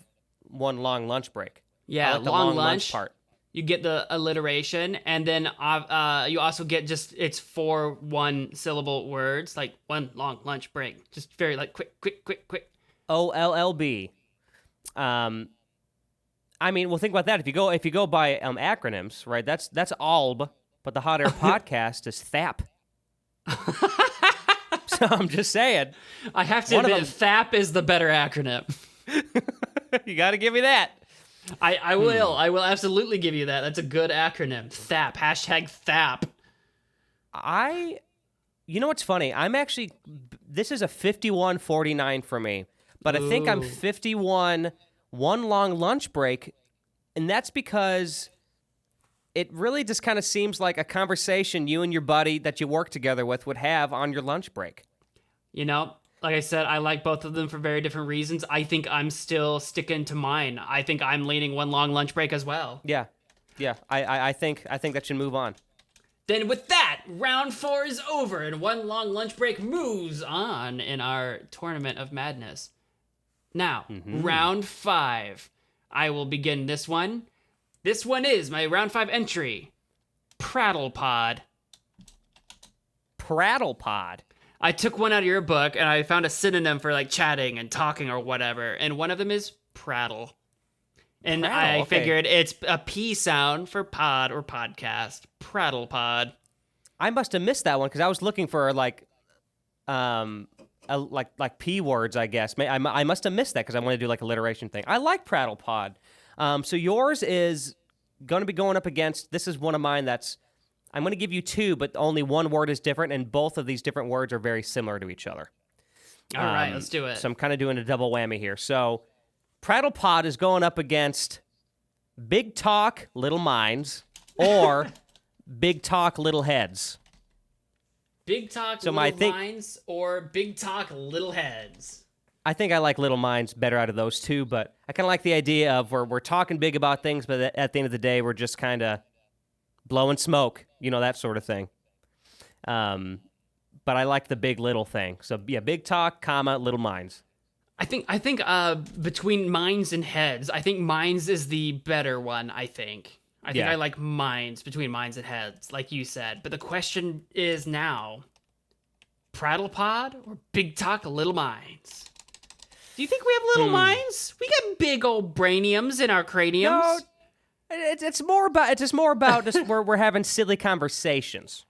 one long lunch break. Yeah, like the long lunch part. You get the alliteration, and then you also get just it's 4 one-syllable words, like one long lunch break. Just very like quick. OLLB. I mean, well, think about that. If you go by acronyms, right? That's ALB, but the Hot Air Podcast is THAP. So I'm just saying. I have to admit, THAP is the better acronym. You got to give me that. I will. I will absolutely give you that. That's a good acronym. THAP. #THAP. You know what's funny? This is a 51-49 for me, but I think I'm 51 one long lunch break, and that's because it really just kind of seems like a conversation you and your buddy that you work together with would have on your lunch break. You know, like I said, I like both of them for very different reasons. I think I'm still sticking to mine. I think I'm leaning one long lunch break as well. Yeah. I think that should move on. Then with that, round 4 is over, and one long lunch break moves on in our Tournament of Madness. Now, round 5. I will begin this one. This one is my round 5 entry. Prattle Pod. Prattle Pod. I took one out of your book, and I found a synonym for like chatting and talking or whatever, and one of them is prattle. And Prattle, I okay. figured it's a P sound for pod or podcast. Prattle pod. I must have missed that one because I was looking for like P words, I guess. I must have missed that because I want to do like alliteration thing. I like prattle pod. So yours is going to be going up against. This is one of mine. I'm going to give you two, but only one word is different, and both of these different words are very similar to each other. All right, let's do it. So I'm kind of doing a double whammy here. So prattle pod is going up against big talk, little minds, or big talk, little heads. Big talk, little minds, or big talk, little heads. I think I like little minds better out of those two, but I kind of like the idea of we're talking big about things, but at the end of the day, we're just kind of blowing smoke, that sort of thing. But I like the big little thing. So yeah, big talk, comma, little minds. I think between minds and heads, I think minds is the better one, I think. I think I like minds, between minds and heads, like you said. But the question is now, prattle pod or big talk, little minds? Do you think we have little minds? We got big old brainiums in our craniums. No, it's just more about just we're having silly conversations.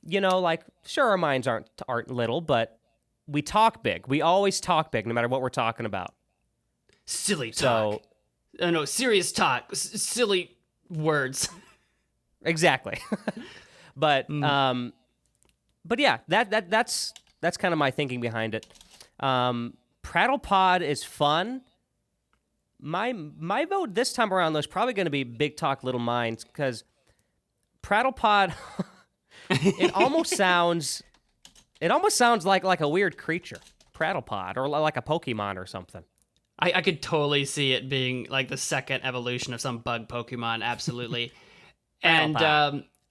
Like sure our minds aren't little, but we talk big. We always talk big, no matter what we're talking about. Silly talk. No, serious talk. Silly words. Exactly. But yeah, that's kind of my thinking behind it. Prattle pod is fun. My vote this time around though is probably going to be big talk, little minds, because prattle pod it almost sounds like a weird creature, prattle pod, or like a Pokemon or something. I could totally see it being like the second evolution of some bug Pokemon, absolutely. And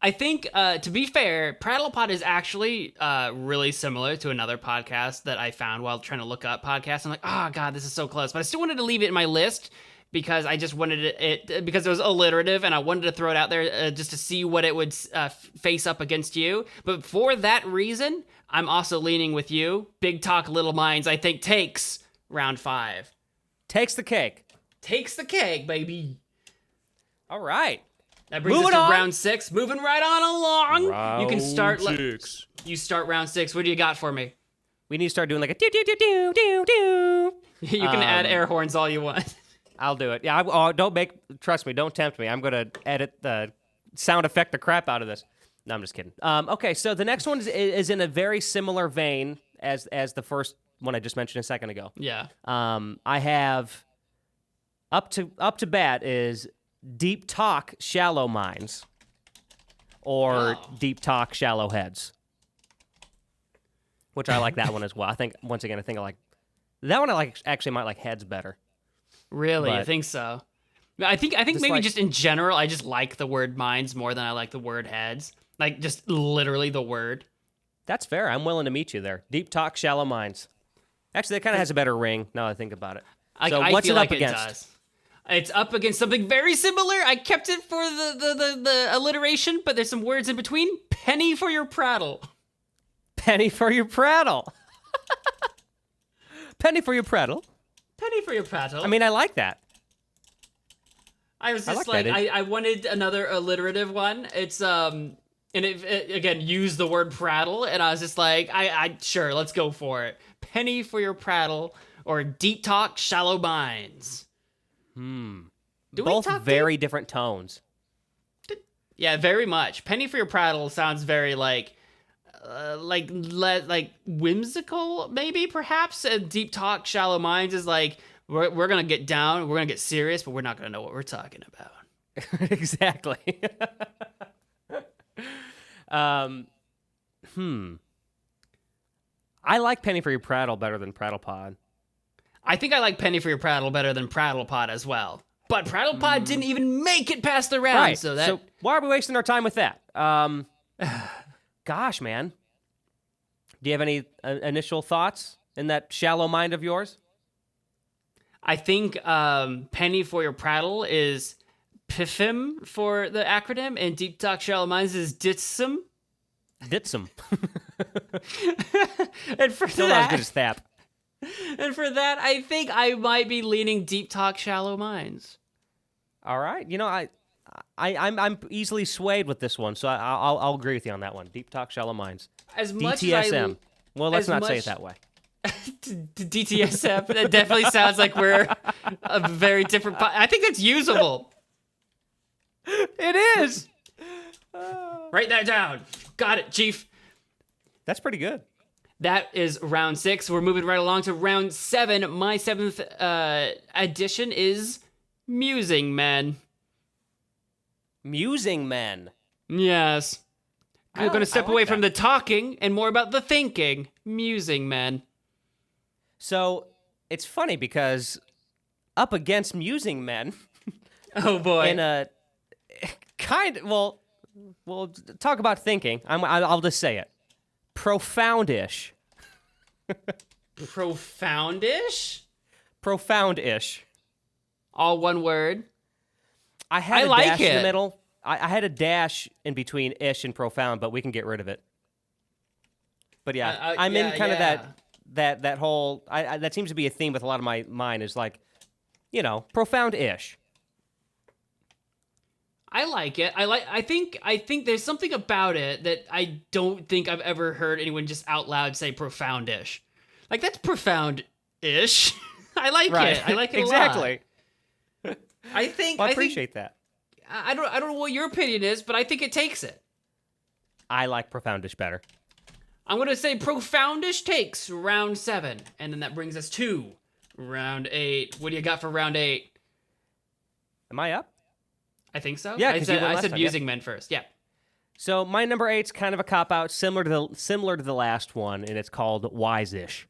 I think, to be fair, Prattlepod is actually really similar to another podcast that I found while trying to look up podcasts. I'm like, oh, God, this is so close. But I still wanted to leave it in my list because I just wanted it because it was alliterative, and I wanted to throw it out there just to see what it would face up against you. But for that reason, I'm also leaning with you. Big Talk, Little Minds, I think, takes round 5. Takes the cake. Takes the cake, baby. All right. That brings us to round 6. Moving right on along. You can start. You start round 6. What do you got for me? We need to start doing like a do do do do do do. You can add air horns all you want. I'll do it. Yeah. Trust me. Don't tempt me. I'm gonna edit the sound effect the crap out of this. No, I'm just kidding. Okay. So the next one is in a very similar vein as the first one I just mentioned a second ago. Yeah. I have up to bat is deep talk, shallow minds, or deep talk, shallow heads. Which I like that one as well. I think once again, I like that one. Actually might like heads better. Really, I think so. I think maybe just in general, I just like the word minds more than I like the word heads. Like just literally the word. That's fair. I'm willing to meet you there. Deep talk, shallow minds. Actually, that kind of has a better ring now that I think about it. So what's it up against? It does. It's up against something very similar. I kept it for the alliteration, but there's some words in between. Penny for your prattle. Penny for your prattle. Penny for your prattle. Penny for your prattle. I mean, I like that. I was just I wanted another alliterative one. It's and it again use the word prattle, and I was just like, I sure, let's go for it. Penny for your prattle, or deep talk, shallow minds. Both very different tones. Yeah, very much. Penny for your prattle sounds very like whimsical, maybe perhaps. And deep talk, shallow minds is like we're gonna get down, we're gonna get serious, but we're not gonna know what we're talking about. Exactly. I like Penny for your prattle better than Prattle Pod. I think I like Penny for your prattle better than Prattle Pod as well. But Prattle Pod didn't even make it past the round, right. So why are we wasting our time with that? Gosh, man. Do you have any initial thoughts in that shallow mind of yours? I think Penny for your prattle is PIFM for the acronym, and Deep Talk Shallow Minds is DITSM. DITSM. And for Still not as good as THAP. And for that, I think I might be leaning Deep Talk, Shallow Minds. All right. I'm easily swayed with this one, so I'll agree with you on that one. Deep Talk, Shallow Minds. As much DTSM. as Well, let's not say it that way. DTSF, that definitely sounds like we're a very different... I think that's usable. It is. Write that down. Got it, Chief. That's pretty good. That is round 6. We're moving right along to round 7. My 7th addition is Musing Men. Musing Men. Yes. We're going to step away from that. the talking and more about the thinking. Musing Men. So it's funny because up against Musing Men, Oh boy. in a kind of, we'll talk about thinking. I'll just say it. Profoundish. Profoundish? Profoundish. All one word. I had I a like dash in it. the middle. I had a dash in between ish and profound, but we can get rid of it. But yeah, I'm in kind of that whole. That seems to be a theme with a lot of mine is like, profound-ish. I like it. I think there's something about it that I don't think I've ever heard anyone just out loud say profoundish. Like that's profound-ish. I like it. I like it exactly. a lot. I think I appreciate that. I don't know what your opinion is, but I think it takes it. I like profoundish better. I'm going to say profoundish takes round 7, and then that brings us to round 8. What do you got for round 8? Am I up? I think so. Yeah, I 'cause you went said last time, Musing Men first. Yeah. So my number 8's kind of a cop-out, similar to the last one, and it's called Wise-ish.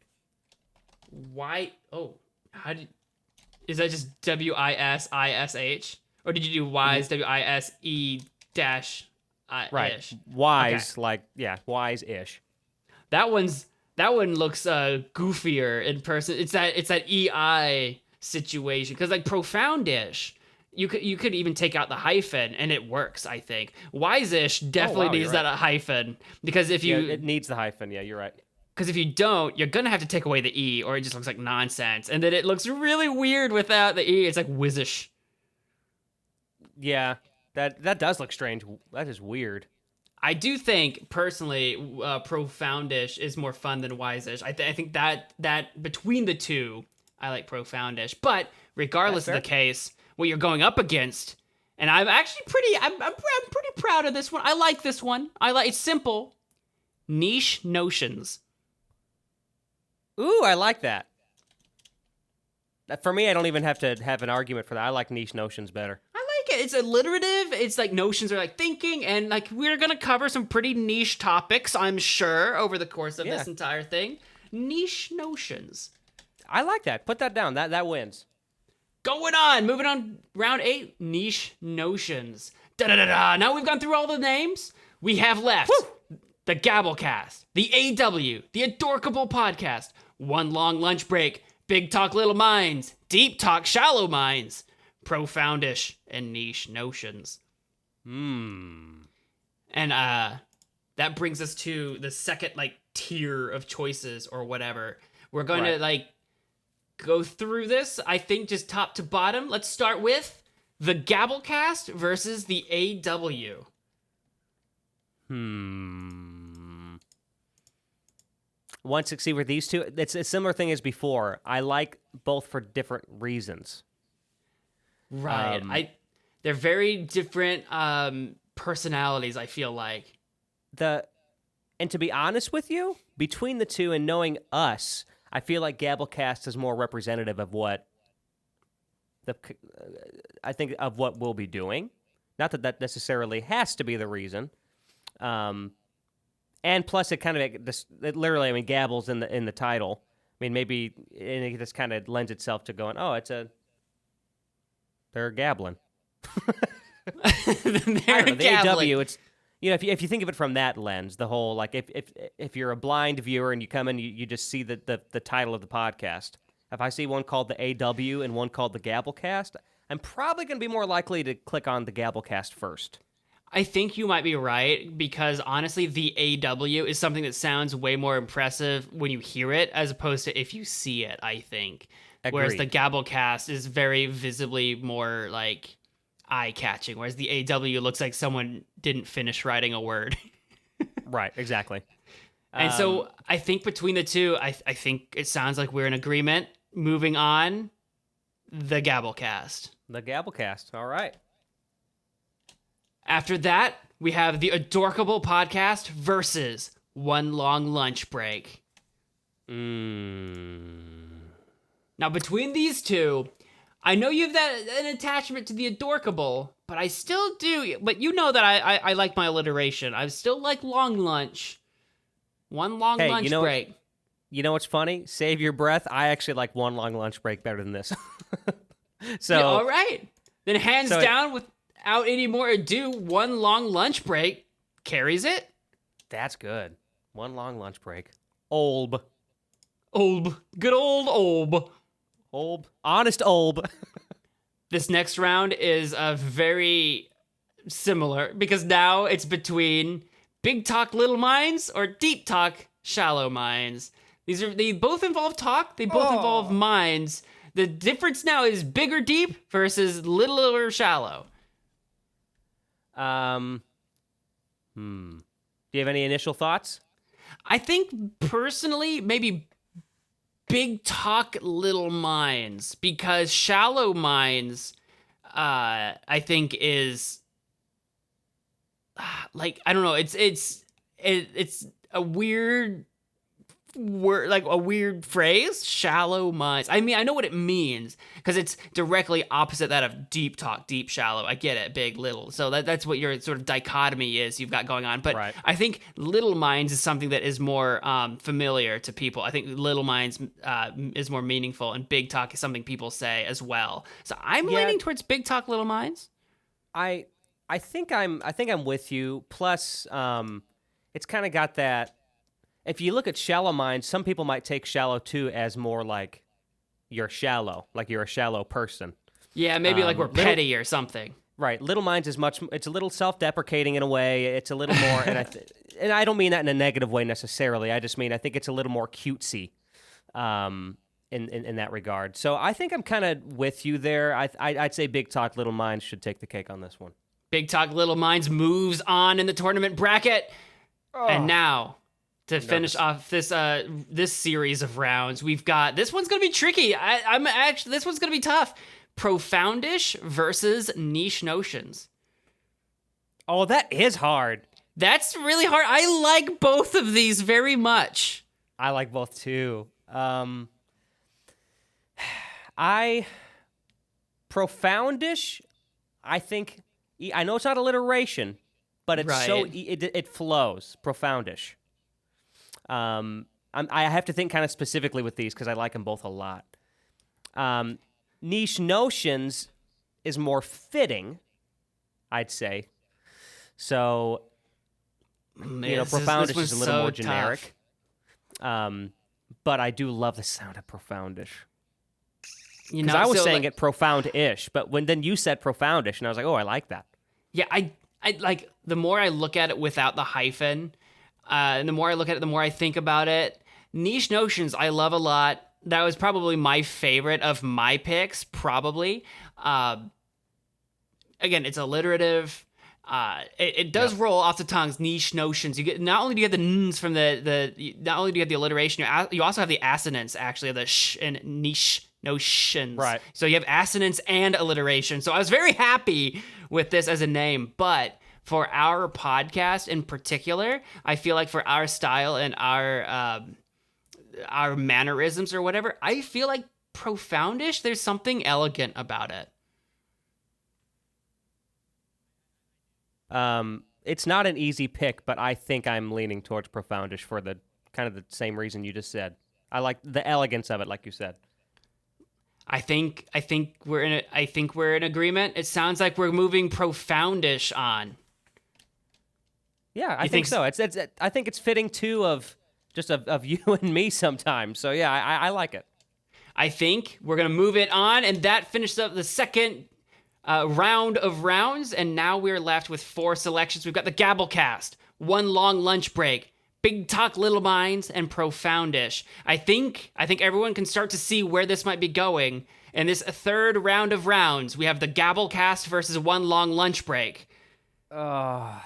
Why? Oh, is that just WISISH? Or did you do wise, WISE dash I Right. ish? Wise, Okay. wise-ish. That one looks goofier in person. It's that EI situation because like profoundish, you could even take out the hyphen and it works. I think wise-ish definitely needs you're that hyphen because if you it needs the hyphen. Yeah, you're right. because if you don't, you're gonna have to take away the E or it just looks like nonsense, and then it looks really weird without the E. It's like whizzish. Yeah, that does look strange. That is weird. I do think personally, profoundish is more fun than wise-ish. I think that between the two, I like profoundish. But regardless of the case, what you're going up against, and I'm actually I'm pretty proud of this one. I like this one. It's simple, niche notions. Ooh, I like that. For me, I don't even have to have an argument for that. I like niche notions better. It's alliterative. It's like notions are like thinking, and like we're gonna cover some pretty niche topics, I'm sure, over the course of this entire thing. Niche notions. I like that. Put that down. That wins. Moving on. Round 8. Niche notions. Da-da-da-da. Now we've gone through all the names. We have left the Gabblecast, the AW, the Adorkable Podcast, One Long Lunch Break, Big Talk Little Minds, Deep Talk Shallow Minds, Profoundish, and Niche Notions. And that brings us to the second tier of choices or whatever. We're going to go through this, I think, just top to bottom. Let's start with the Gabblecast versus the AW. One succeed with these two. It's a similar thing as before. I like both for different reasons. Right. They're very different personalities, I feel like. And to be honest with you, between the two and knowing us, I feel like Gabblecast is more representative of what I think of what we'll be doing. Not that necessarily has to be the reason. And plus, it kind of literally, I mean, Gabble's in the title. I mean, maybe and it just kind of lends itself to going, oh, they're gabbling. The AW, it's if you think of it from that lens, the whole if you're a blind viewer and you come in, you just see the title of the podcast. If I see one called the AW and one called the Gabblecast, I'm probably going to be more likely to click on the Gabblecast first. I think you might be right because honestly, the AW is something that sounds way more impressive when you hear it as opposed to if you see it, I think. Whereas Agreed. the Gabblecast is very visibly more like eye-catching, whereas the AW looks like someone didn't finish writing a word. Right, exactly. And so I think between the two, I think it sounds like we're in agreement. Moving on, the Gabblecast. The Gabblecast. All right. After that, we have the Adorkable Podcast versus One Long Lunch Break. Now, between these two, I know you've got an attachment to the Adorkable, but I still do. But you know that I like my alliteration. I still like Long Lunch. One Long Lunch Break. You know what's funny? Save your breath. I actually like One Long Lunch Break better than this. So, yeah, all right. Then hands down, without any more ado, One Long Lunch Break carries it. That's good. One Long Lunch Break. Olb. Good old Olb. Olb. Honest Olb. This next round is very similar because now it's between Big Talk Little Minds or Deep Talk Shallow Minds. They both involve talk, they both involve minds. The difference now is big or deep versus little or shallow. Do you have any initial thoughts? I think personally, maybe Big Talk Little Minds, because Shallow Minds, I think is like, I don't know, it's a weird word, like a weird phrase. Shallow Minds. I mean, I know what it means because it's directly opposite that of deep talk, deep, shallow. I get it, big, little. So that's what your sort of dichotomy is you've got going on. But right. I think Little Minds is something that is more familiar to people. I think Little Minds is more meaningful, and Big Talk is something people say as well. So I'm leaning towards Big Talk, Little Minds. I think I'm with you. Plus, it's kind of got that. If you look at Shallow Minds, some people might take shallow too as more like you're shallow, like you're a shallow person. Yeah, maybe like we're petty or something. Right. Little Minds is it's a little self-deprecating in a way. It's a little more, and I don't mean that in a negative way necessarily. I just mean I think it's a little more cutesy, in that regard. So I think I'm kind of with you there. I'd say Big Talk Little Minds should take the cake on this one. Big Talk Little Minds moves on in the tournament bracket, and now. To finish off this series of rounds, we've got this one's gonna be tricky. This one's gonna be tough. Profoundish versus Niche Notions. Oh, that is hard. That's really hard. I like both of these very much. I like both too. Profoundish. I think I know it's not alliteration, but it's right. It flows. Profoundish. I have to think kind of specifically with these because I like them both a lot. Niche Notions is more fitting, I'd say. So, Profoundish is a little more generic. But I do love the sound of Profoundish. Because I was saying it profound-ish, but then you said Profoundish, and I was like, oh, I like that. Yeah, I like the more I look at it without the hyphen. And the more I look at it, the more I think about it. Niche Notions, I love a lot. That was probably my favorite of my picks, probably. Again, it's alliterative. It does roll off the tongues. Niche Notions. You get not only do you get the n's from not only do you get the alliteration, you also have the assonance actually of the sh and niche notions. Right. So you have assonance and alliteration. So I was very happy with this as a name, but. For our podcast in particular, I feel like for our style and our mannerisms or whatever, I feel like Profoundish, there's something elegant about it. It's not an easy pick, but I think I'm leaning towards Profoundish for the kind of the same reason you just said. I like the elegance of it, like you said. I think we're in agreement. It sounds like we're moving Profoundish on. Yeah, I think so. I think it's fitting too of you and me sometimes. So yeah, I like it. I think we're gonna move it on, and that finishes up the second round of rounds, and now we're left with 4 selections. We've got the Gabblecast, One Long Lunch Break, Big Talk Little Minds, and Profoundish. I think everyone can start to see where this might be going. In this third round of rounds, we have the Gabblecast versus One Long Lunch Break. Oh,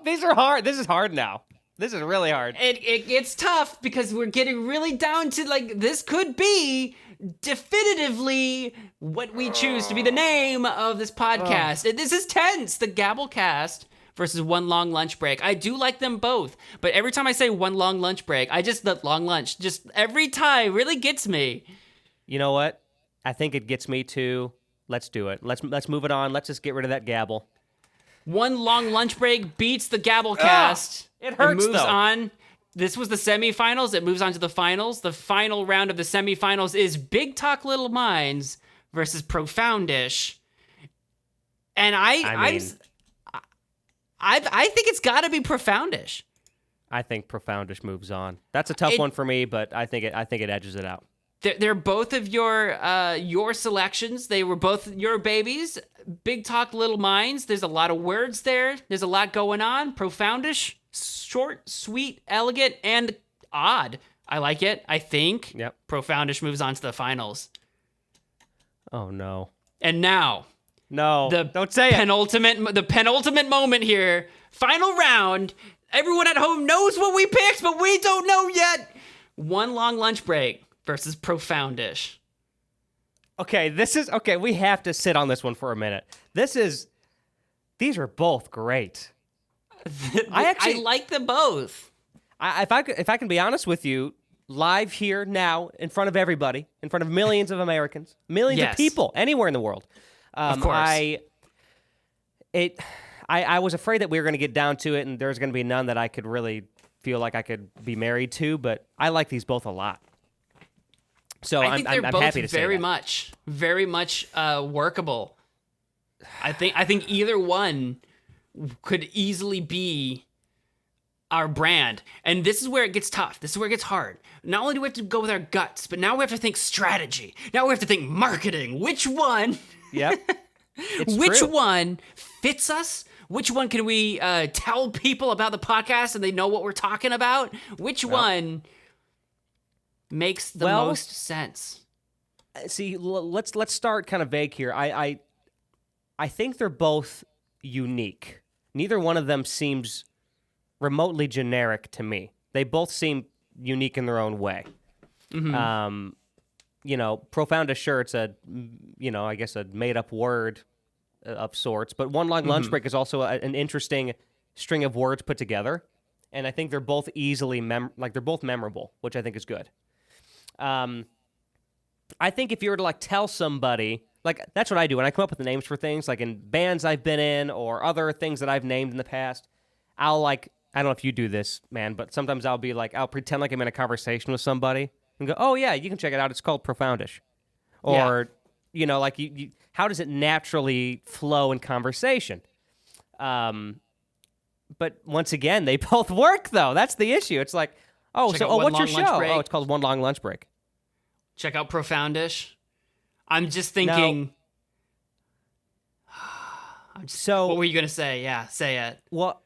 these are hard. This is hard now. This is really hard. It gets tough because we're getting really down to, like, this could be definitively what we choose to be the name of this podcast. This is tense. The Gabblecast versus One Long Lunch Break. I do like them both, but every time I say One Long Lunch Break, the long lunch, just every time really gets me. You know what? I think it gets me too. Let's do it. Let's move it on. Let's just get rid of that gabble. One Long Lunch Break beats the Gabblecast. It hurts, moves though. on. This was the semifinals. It moves on to the finals. The final round of the semifinals is Big Talk Little Minds versus Profoundish. And I think it's got to be Profoundish. I think Profoundish moves on. That's a tough one for me, but I think it edges it out. They're both of your selections. They were both your babies. Big Talk Little Minds. There's a lot of words there. There's a lot going on. Profoundish, short, sweet, elegant, and odd. I like it. I think Profoundish moves on to the finals. Oh no. And now, don't say it. The penultimate moment here. Final round. Everyone at home knows what we picked, but we don't know yet. One Long Lunch Break versus Profoundish. Okay, we have to sit on this one for a minute. These are both great. I like them both. If I can be honest with you, live here now in front of everybody, in front of millions of Americans, millions of people anywhere in the world. Of course. I was afraid that we were going to get down to it and there's going to be none that I could really feel like I could be married to, but I like these both a lot. So I think they're I'm both happy to say that. very much workable. I think either one could easily be our brand. And this is where it gets tough. This is where it gets hard. Not only do we have to go with our guts, but now we have to think strategy. Now we have to think marketing. Which one? Yep. Which one fits us? Which one can we tell people about the podcast and they know what we're talking about? Which one makes the most sense? See, let's start kind of vague here. I think they're both unique. Neither one of them seems remotely generic to me. They both seem unique in their own way. Mm-hmm. Profoundish, sure, it's I guess a made-up word of sorts, but One Long Lunch Break is also an interesting string of words put together, and I think they're both easily they're both memorable, which I think is good. I think if you were to tell somebody, that's what I do when I come up with the names for things, like in bands I've been in or other things that I've named in the past. I'll I don't know if you do this, man, but sometimes I'll be I'll pretend like I'm in a conversation with somebody and go, "Oh yeah, you can check it out. It's called Profoundish," or how does it naturally flow in conversation? But once again, they both work though. That's the issue. It's what's your show? Oh, it's called One Long Lunch Break. Check out Profoundish. I'm just thinking. What were you gonna say? Yeah, say it. Well,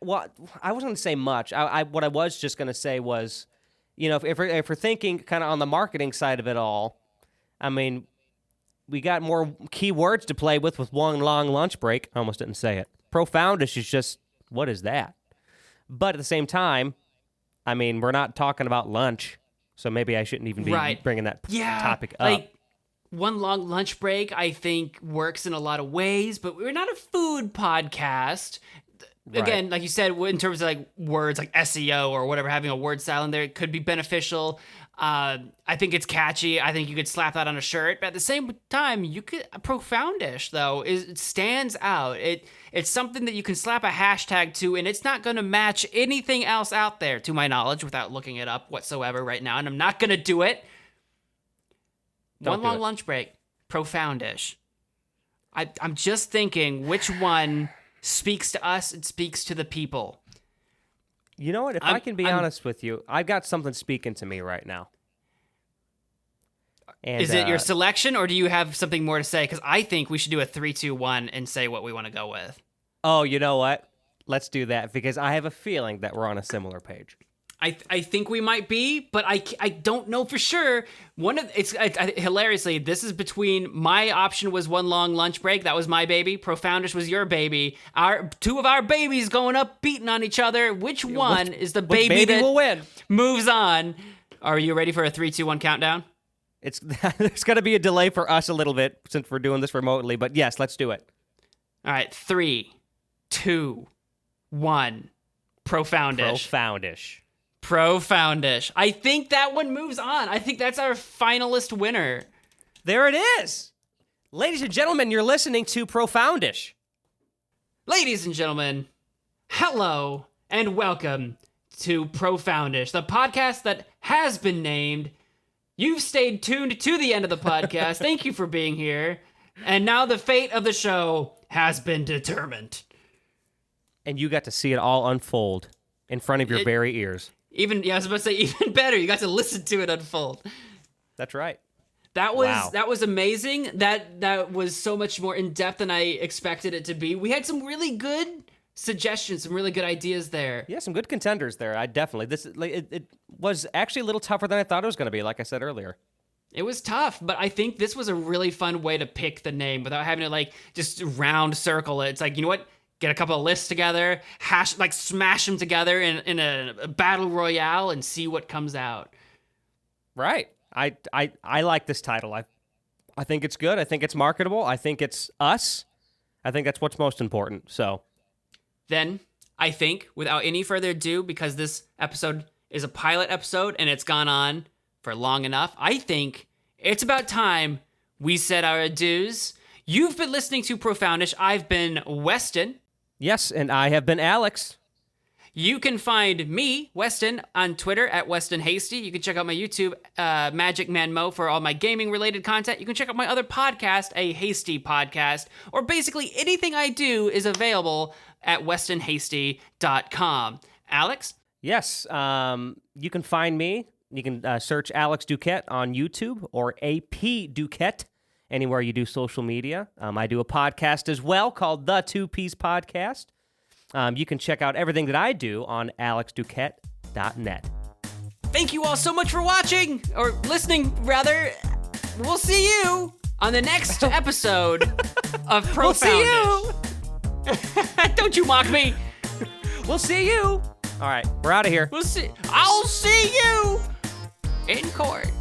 I wasn't gonna say much. What I was just gonna say was, if we're thinking kind of on the marketing side of it all, I mean, we got more key words to play with One Long Lunch Break. I almost didn't say it. Profoundish is just, what is that? But at the same time, I mean, we're not talking about lunch, so maybe I shouldn't even be bringing that topic up. One Long Lunch Break, I think, works in a lot of ways, but we're not a food podcast. Right. Again, like you said, in terms of words like SEO or whatever, having a word style in there could be beneficial. I think it's catchy. I think you could slap that on a shirt. But at the same time, Profoundish, though, it stands out. It's something that you can slap a hashtag to, and it's not going to match anything else out there, to my knowledge, without looking it up whatsoever right now. And I'm not going to do it. One Long Lunch Break, Profoundish. I'm just thinking which one speaks to us and speaks to the people. You know what? If I can be honest with you, I've got something speaking to me right now. And, is it your selection, or do you have something more to say? Because I think we should do a 3, 2, 1 and say what we want to go with. Oh, you know what? Let's do that, because I have a feeling that we're on a similar page. I think we might be, but I don't know for sure. Hilariously, this is between, my option was One Long Lunch Break. That was my baby. Profoundish was your baby. Two of our babies going up, beating on each other. Which one is the baby that will win? Moves on? Are you ready for a 3, 2, 1 countdown? There's going to be a delay for us a little bit since we're doing this remotely, but yes, let's do it. All right, 3, 2, 1. Profoundish. Profoundish. I think that one moves on. I think that's our finalist winner. There it is. Ladies and gentlemen, you're listening to Profoundish. Ladies and gentlemen, hello and welcome to Profoundish, the podcast that has been named. You've stayed tuned to the end of the podcast. Thank you for being here. And now the fate of the show has been determined. And you got to see it all unfold in front of your very ears. I was about to say, even better, you got to listen to it unfold. That's right. That was amazing. That was so much more in depth than I expected it to be. We had some really good suggestions, some really good ideas there. Yeah, some good contenders there. It was actually a little tougher than I thought it was going to be, like I said earlier. It was tough, but I think this was a really fun way to pick the name without having to just round circle it. It's like, you know what? Get a couple of lists together, smash them together in a battle royale and see what comes out. Right. I like this title. I think it's good. I think it's marketable. I think it's us. I think that's what's most important. So then I think, without any further ado, because this episode is a pilot episode and it's gone on for long enough, I think it's about time we said our adieus. You've been listening to Profoundish. I've been Weston. Yes, and I have been Alex. You can find me, Weston, on Twitter at Weston Hasty. You can check out my YouTube, Magic Man Mo, for all my gaming-related content. You can check out my other podcast, A Hasty Podcast, or basically anything I do is available at westonhasty.com. Alex? Yes, you can find me. You can search Alex Duquette on YouTube or AP Duquette anywhere you do social media. I do a podcast as well called The Two Piece Podcast. You can check out everything that I do on alexduquette.net. Thank you all so much for watching, or listening, rather. We'll see you on the next episode of Profoundish. We'll see you. Don't you mock me. We'll see you. All right, we're out of here. I'll see you in court.